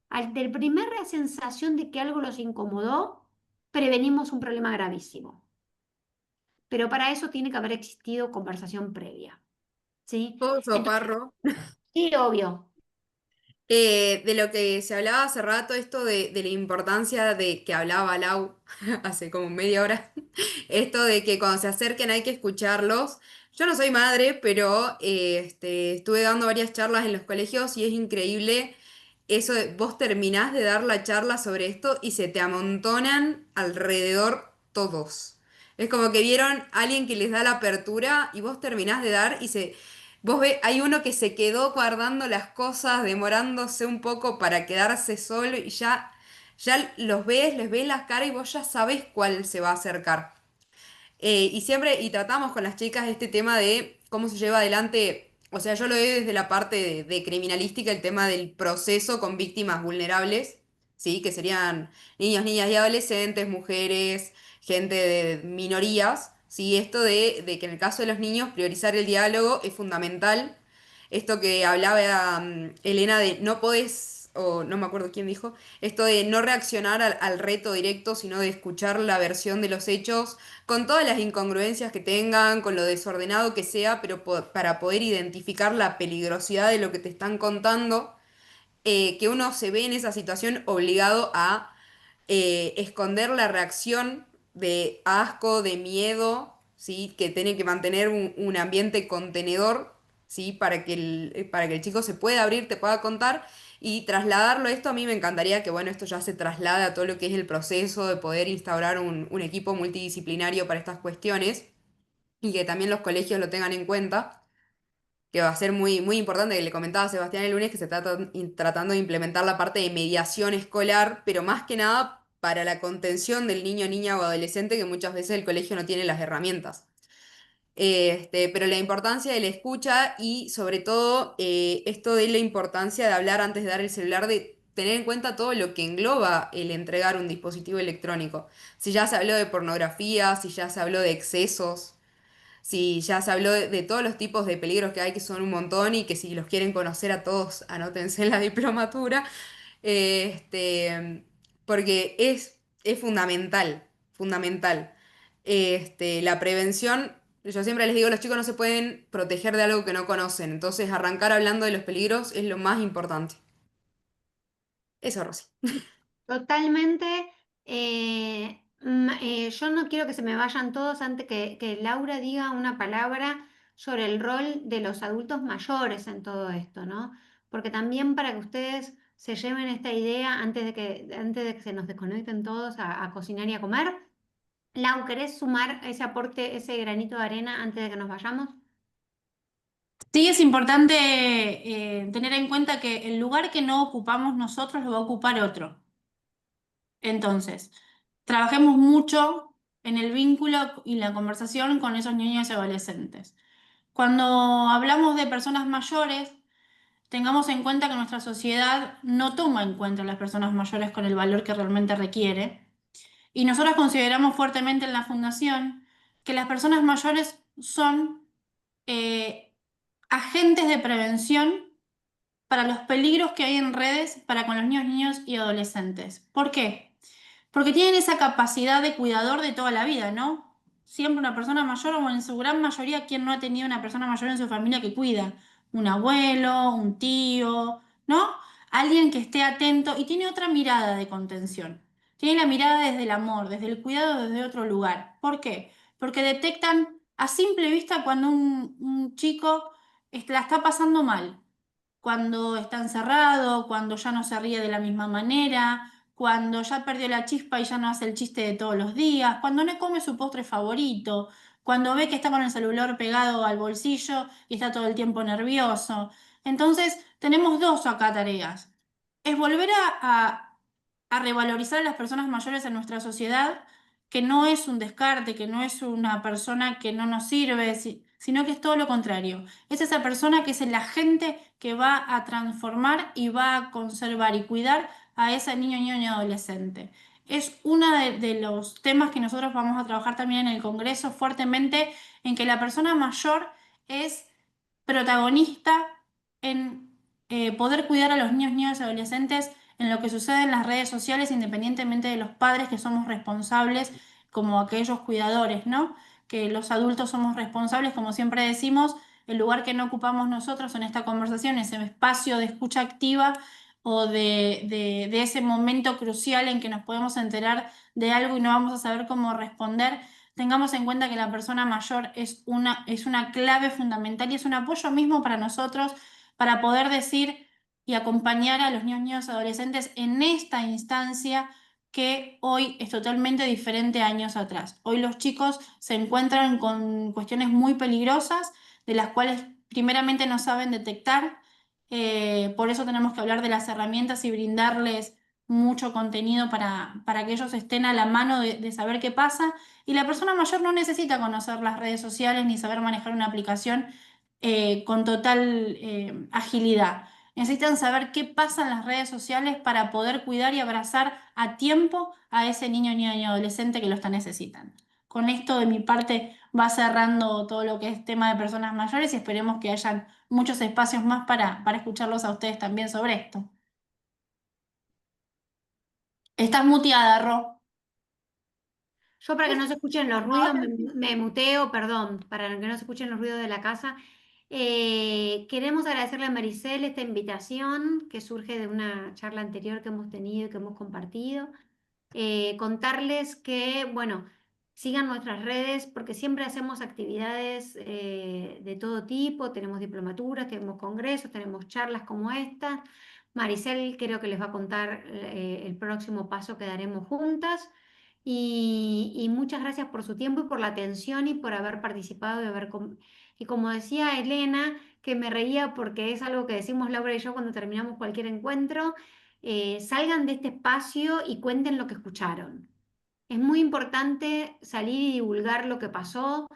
A: ante la primera sensación de que algo los incomodó, prevenimos un problema gravísimo. Pero para eso tiene que haber existido conversación previa. ¿Sí?
J: Soparro.
A: Sí, obvio.
J: De lo que se hablaba hace rato, esto de la importancia de que hablaba Lau hace como media hora, esto de que cuando se acerquen hay que escucharlos. Yo no soy madre, pero estuve dando varias charlas en los colegios y es increíble eso de vos terminás de dar la charla sobre esto y se te amontonan alrededor todos. Es como que vieron a alguien que les da la apertura y vos terminás de dar y se... Vos ves, hay uno que se quedó guardando las cosas, demorándose un poco para quedarse solo y ya los ves, les ves las caras y vos ya sabés cuál se va a acercar. Y siempre, y tratamos con las chicas este tema de cómo se lleva adelante, o sea, yo lo veo desde la parte de criminalística, el tema del proceso con víctimas vulnerables, ¿sí? Que serían niños, niñas y adolescentes, mujeres, gente de minorías, ¿sí? Esto de que en el caso de los niños priorizar el diálogo es fundamental. Esto que hablaba Elena de no podés, o no me acuerdo quién dijo, esto de no reaccionar al reto directo, sino de escuchar la versión de los hechos con todas las incongruencias que tengan, con lo desordenado que sea, pero para poder identificar la peligrosidad de lo que te están contando, que uno se ve en esa situación obligado a esconder la reacción de asco, de miedo, ¿sí? Que tiene que mantener un ambiente contenedor, ¿sí? Para que el chico se pueda abrir, te pueda contar. Y trasladarlo a esto, a mí me encantaría que, bueno, esto ya se traslade a todo lo que es el proceso de poder instaurar un equipo multidisciplinario para estas cuestiones y que también los colegios lo tengan en cuenta, que va a ser muy, muy importante, que le comentaba a Sebastián el lunes que se está tratando de implementar la parte de mediación escolar, pero más que nada para la contención del niño, niña o adolescente, que muchas veces el colegio no tiene las herramientas. Pero la importancia de la escucha y sobre todo esto de la importancia de hablar antes de dar el celular, de tener en cuenta todo lo que engloba el entregar un dispositivo electrónico. Si ya se habló de pornografía, si ya se habló de excesos, si ya se habló de todos los tipos de peligros que hay, que son un montón, y que si los quieren conocer a todos, anótense en la diplomatura, porque es fundamental, fundamental. La prevención, yo siempre les digo, los chicos no se pueden proteger de algo que no conocen, entonces arrancar hablando de los peligros es lo más importante. Eso, Rosy.
A: Totalmente. Yo no quiero que se me vayan todos antes que Laura diga una palabra sobre el rol de los adultos mayores en todo esto, ¿no? Porque también para que ustedes se lleven esta idea antes de que se nos desconecten todos a cocinar y a comer. Lau, ¿querés sumar ese aporte, ese granito de arena antes de que nos vayamos?
C: Sí, es importante tener en cuenta que el lugar que no ocupamos nosotros lo va a ocupar otro. Entonces, trabajemos mucho en el vínculo y la conversación con esos niños y adolescentes. Cuando hablamos de personas mayores, tengamos en cuenta que nuestra sociedad no toma en cuenta a las personas mayores con el valor que realmente requiere. Y nosotros consideramos fuertemente en la Fundación que las personas mayores son agentes de prevención para los peligros que hay en redes para con los niños y adolescentes. ¿Por qué? Porque tienen esa capacidad de cuidador de toda la vida, ¿no? siempre una persona mayor o en su gran mayoría quien no ha tenido una persona mayor en su familia que cuida. Un abuelo, un tío, ¿no? Alguien que esté atento y tiene otra mirada de contención. Tiene la mirada desde el amor, desde el cuidado, desde otro lugar. ¿Por qué? Porque detectan a simple vista cuando un chico la está pasando mal, cuando está encerrado, cuando ya no se ríe de la misma manera, cuando ya perdió la chispa y ya no hace el chiste de todos los días, cuando no come su postre favorito, cuando ve que está con el celular pegado al bolsillo y está todo el tiempo nervioso. Entonces, tenemos dos acá tareas. Es volver a revalorizar a las personas mayores en nuestra sociedad, que no es un descarte, que no es una persona que no nos sirve, sino que es todo lo contrario. Es esa persona que es el agente que va a transformar y va a conservar y cuidar a ese niño, niño y adolescente. Es uno de los temas que nosotros vamos a trabajar también en el Congreso fuertemente, en que la persona mayor es protagonista en poder cuidar a los niños, niñas y adolescentes en lo que sucede en las redes sociales, independientemente de los padres que somos responsables como aquellos cuidadores, ¿no? Que los adultos somos responsables, como siempre decimos, el lugar que no ocupamos nosotros en esta conversación, ese espacio de escucha activa o de ese momento crucial en que nos podemos enterar de algo y no vamos a saber cómo responder. Tengamos en cuenta que la persona mayor es una clave fundamental y es un apoyo mismo para nosotros para poder decir y acompañar a los niños, niños y adolescentes en esta instancia que hoy es totalmente diferente a años atrás. Hoy los chicos se encuentran con cuestiones muy peligrosas de las cuales primeramente no saben detectar. Por eso tenemos que hablar de las herramientas y brindarles mucho contenido para que ellos estén a la mano de saber qué pasa. Y la persona mayor no necesita conocer las redes sociales ni saber manejar una aplicación con total agilidad. Necesitan saber qué pasa en las redes sociales para poder cuidar y abrazar a tiempo a ese niño, niña y adolescente que lo está necesitando. Con esto de mi parte va cerrando todo lo que es tema de personas mayores y esperemos que hayan muchos espacios más para escucharlos a ustedes también sobre esto. Estás muteada, Ro.
A: Yo para que no se escuchen los ruidos me muteo, perdón, para que no se escuchen los ruidos de la casa. Queremos agradecerle a Maricel esta invitación que surge de una charla anterior que hemos tenido y que hemos compartido. Contarles que, bueno, sigan nuestras redes porque siempre hacemos actividades de todo tipo, tenemos diplomaturas, tenemos congresos, tenemos charlas como esta. Maricel creo que les va a contar el próximo paso que daremos juntas. Y muchas gracias por su tiempo y por la atención y por haber participado y como decía Elena, que me reía porque es algo que decimos Laura y yo cuando terminamos cualquier encuentro, salgan de este espacio y cuenten lo que escucharon. Es muy importante salir y divulgar lo que pasó,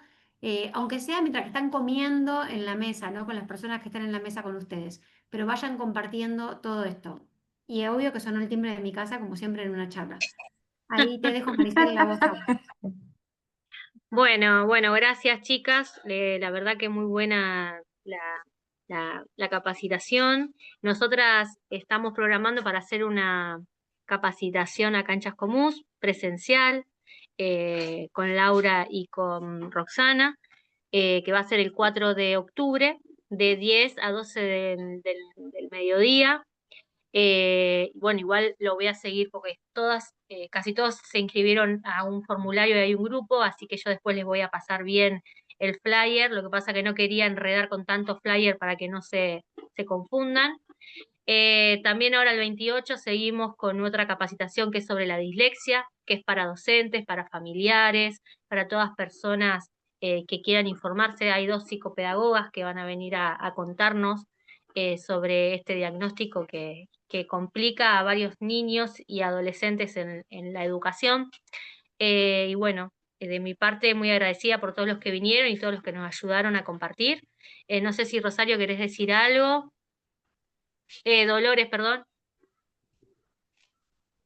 A: aunque sea mientras que están comiendo en la mesa, ¿no? Con las personas que están en la mesa con ustedes, pero vayan compartiendo todo esto. Y es obvio que sonó el timbre de mi casa, como siempre en una charla. Ahí te dejo, Maricel, la voz a vos.
B: Bueno, gracias chicas. La verdad que muy buena la capacitación. Nosotras estamos programando para hacer una capacitación acá en Chascomús, presencial, con Laura y con Roxana, que va a ser el 4 de octubre, de 10 a 12 del mediodía. Bueno, igual lo voy a seguir porque casi todos se inscribieron a un formulario y hay un grupo, así que yo después les voy a pasar bien el flyer. Lo que pasa que no quería enredar con tanto flyer para que no se confundan. También ahora el 28 seguimos con otra capacitación que es sobre la dislexia, que es para docentes, para familiares, para todas personas que quieran informarse. Hay 2 psicopedagogas que van a venir a contarnos sobre este diagnóstico que complica a varios niños y adolescentes en la educación. Y bueno, de mi parte muy agradecida por todos los que vinieron y todos los que nos ayudaron a compartir. No sé si Rosario querés decir algo. Dolores, perdón.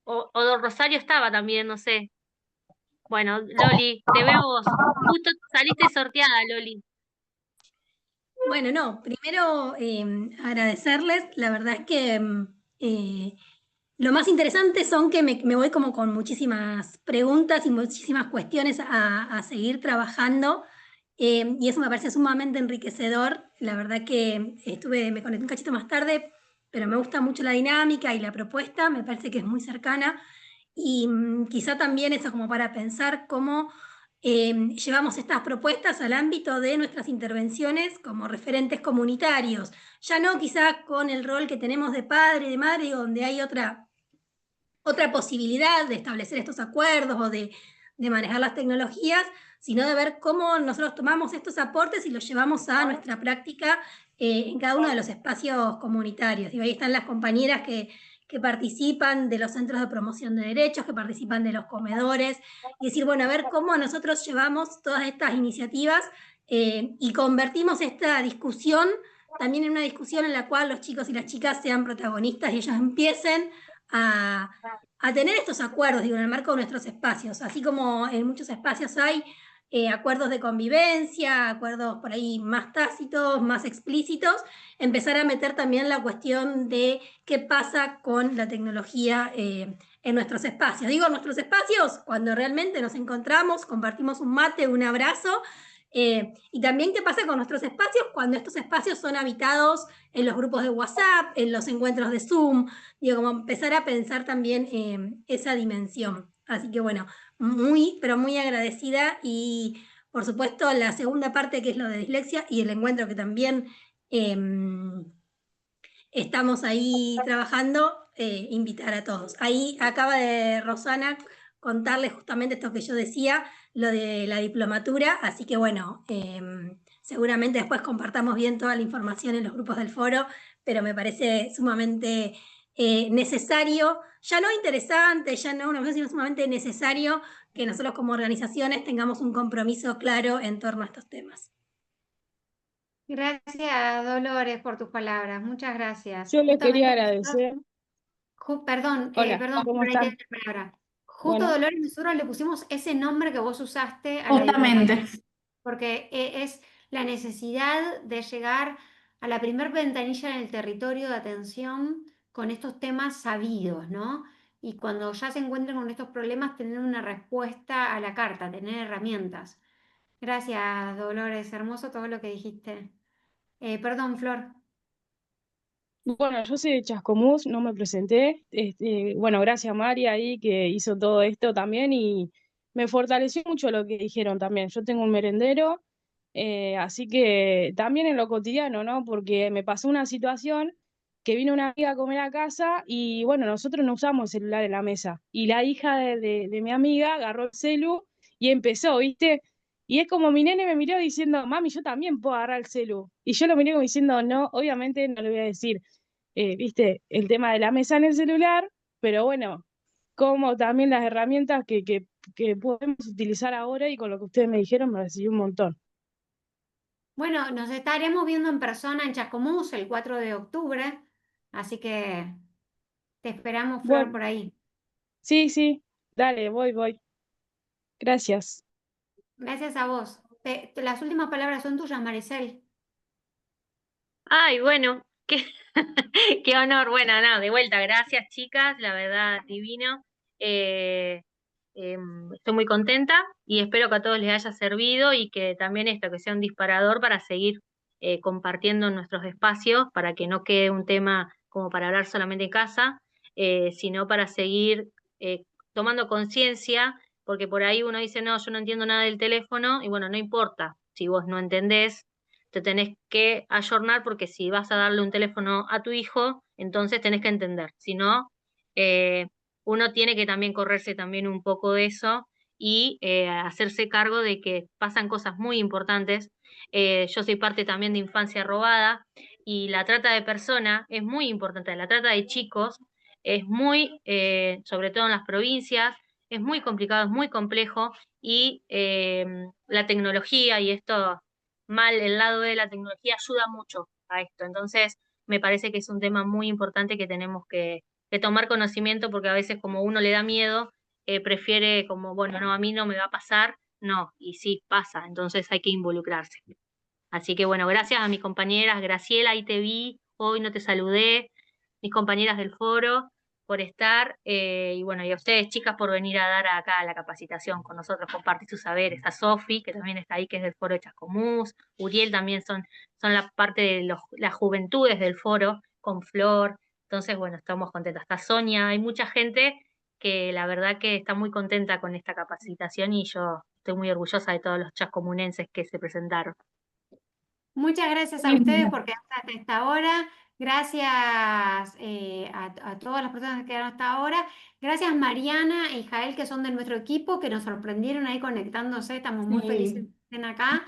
B: O Don Rosario estaba también, no sé. Bueno, Loli, te veo vos. Justo saliste sorteada, Loli.
M: Bueno, no, primero agradecerles, la verdad es que
N: lo más interesante son que me voy como con muchísimas preguntas y muchísimas cuestiones a seguir trabajando, y eso me parece sumamente enriquecedor. La verdad que me conecté un cachito más tarde, pero me gusta mucho la dinámica y la propuesta, me parece que es muy cercana, y quizá también eso como para pensar cómo llevamos estas propuestas al ámbito de nuestras intervenciones como referentes comunitarios, ya no quizá con el rol que tenemos de padre, de madre, donde hay otra posibilidad de establecer estos acuerdos o de manejar las tecnologías, sino de ver cómo nosotros tomamos estos aportes y los llevamos a nuestra práctica en cada uno de los espacios comunitarios. Y ahí están las compañeras que participan de los centros de promoción de derechos, que participan de los comedores, y decir, bueno, a ver cómo nosotros llevamos todas estas iniciativas y convertimos esta discusión también en una discusión en la cual los chicos y las chicas sean protagonistas y ellos empiecen a tener estos acuerdos, digo, en el marco de nuestros espacios, así como en muchos espacios hay acuerdos de convivencia, acuerdos por ahí más tácitos, más explícitos, empezar a meter también la cuestión de qué pasa con la tecnología en nuestros espacios. Digo, nuestros espacios cuando realmente nos encontramos, compartimos un mate, un abrazo, y también qué pasa con nuestros espacios cuando estos espacios son habitados en los grupos de WhatsApp, en los encuentros de Zoom, digo, como empezar a pensar también esa dimensión. Así que bueno, muy, pero muy agradecida, y por supuesto la segunda parte que es lo de dislexia y el encuentro que también estamos ahí trabajando, invitar a todos. Ahí acaba de Rosana contarles justamente esto que yo decía, lo de la diplomatura, así que bueno, seguramente después compartamos bien toda la información en los grupos del foro, pero me parece sumamente necesario, ya no interesante, ya no una cosa, sino sumamente necesario que nosotros como organizaciones tengamos un compromiso claro en torno a estos temas.
A: Gracias, Dolores, por tus palabras. Muchas gracias.
K: Yo les quería
A: Justamente
K: agradecer.
A: perdón,
K: Hola,
A: perdón
K: ¿cómo
A: por ahí te
K: están?
A: doy la palabra. Justo,
K: Bueno,
A: Dolores, nosotros le pusimos ese nombre que vos usaste a la
C: Justamente.
A: diplomacia, porque es la necesidad de llegar a la primer ventanilla en el territorio de atención con estos temas sabidos, ¿no? Y cuando ya se encuentran con estos problemas, tener una respuesta a la carta, tener herramientas. Gracias, Dolores. Hermoso todo lo que dijiste. Perdón, Flor.
K: bueno, yo soy de Chascomús, no me presenté. Bueno, gracias a María ahí que hizo todo esto también y me fortaleció mucho lo que dijeron también. Yo tengo un merendero, así que también en lo cotidiano, ¿no? Porque me pasó una situación que vino una amiga a comer a casa y bueno, nosotros no usamos el celular en la mesa. Y la hija de mi amiga agarró el celu y empezó, ¿viste? Y es como mi nene me miró diciendo, mami, yo también puedo agarrar el celu. Y yo lo miré como diciendo, no, obviamente no le voy a decir, viste, el tema de la mesa en el celular, pero bueno, como también las herramientas que podemos utilizar ahora y con lo que ustedes me dijeron me recibió un montón.
A: Bueno, nos estaremos viendo en persona en Chascomús el 4 de octubre, así que te esperamos, Flor,
K: Bueno,
A: por ahí.
K: sí, sí, dale, voy. Gracias.
A: Gracias a vos. Las últimas palabras son tuyas, Maricel.
B: Ay, bueno, qué, qué honor. Bueno, nada, de vuelta, gracias chicas, la verdad, divino. Eh, Estoy muy contenta y espero que a todos les haya servido y que también esto, que sea un disparador para seguir compartiendo en nuestros espacios, para que no quede un tema como para hablar solamente en casa, sino para seguir tomando conciencia, porque por ahí uno dice, no, yo no entiendo nada del teléfono, y bueno, no importa, si vos no entendés te tenés que ayornar porque si vas a darle un teléfono a tu hijo, entonces tenés que entender. Si no, uno tiene que también correrse también un poco de eso y hacerse cargo de que pasan cosas muy importantes. Yo soy parte también de Infancia Robada y la trata de personas es muy importante, la trata de chicos es muy, sobre todo en las provincias, es muy complicado, es muy complejo y la tecnología y esto mal, el lado de la tecnología ayuda mucho a esto. Entonces, me parece que es un tema muy importante que tenemos que tomar conocimiento porque a veces como uno le da miedo, prefiere como, bueno, no, a mí no me va a pasar, no, y sí pasa, entonces hay que involucrarse. Así que bueno, gracias a mis compañeras, Graciela, ahí te vi, hoy no te saludé, mis compañeras del foro, por estar, y bueno, y a ustedes, chicas, por venir a dar acá la capacitación con nosotros, compartir sus saberes. A Sofi, que también está ahí, que es del foro de Chascomús, Uriel también son la parte de las juventudes del foro, con Flor. Entonces, bueno, estamos contentas. Está Sonia, hay mucha gente que la verdad que está muy contenta con esta capacitación y yo estoy muy orgullosa de todos los chascomunenses que se presentaron.
A: Muchas gracias a ustedes por quedarse hasta esta hora. Gracias a todas las personas que quedaron hasta ahora. Gracias Mariana y Jael, que son de nuestro equipo, que nos sorprendieron ahí conectándose. Estamos muy felices de que estén acá.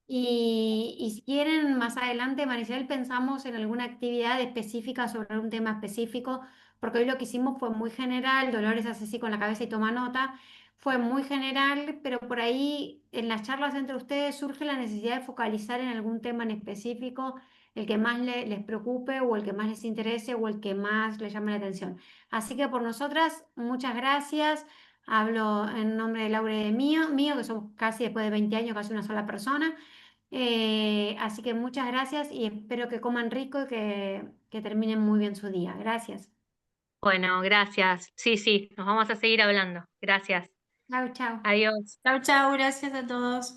A: Y si quieren, más adelante, Maricel, pensamos en alguna actividad específica sobre un tema específico, porque hoy lo que hicimos fue muy general. Dolores hace así con la cabeza y toma nota. Fue muy general, pero por ahí en las charlas entre ustedes surge la necesidad de focalizar en algún tema en específico, el que más les preocupe o el que más les interese o el que más les llame la atención. Así que por nosotras, muchas gracias. Hablo en nombre de Laura y de mío, que somos casi después de 20 años, casi una sola persona. Así que muchas gracias y espero que coman rico y que terminen muy bien su día. Gracias.
B: Bueno, gracias. Sí, nos vamos a seguir hablando. Gracias.
A: Chau, chau.
B: Adiós.
C: Chau, chau, gracias a todos.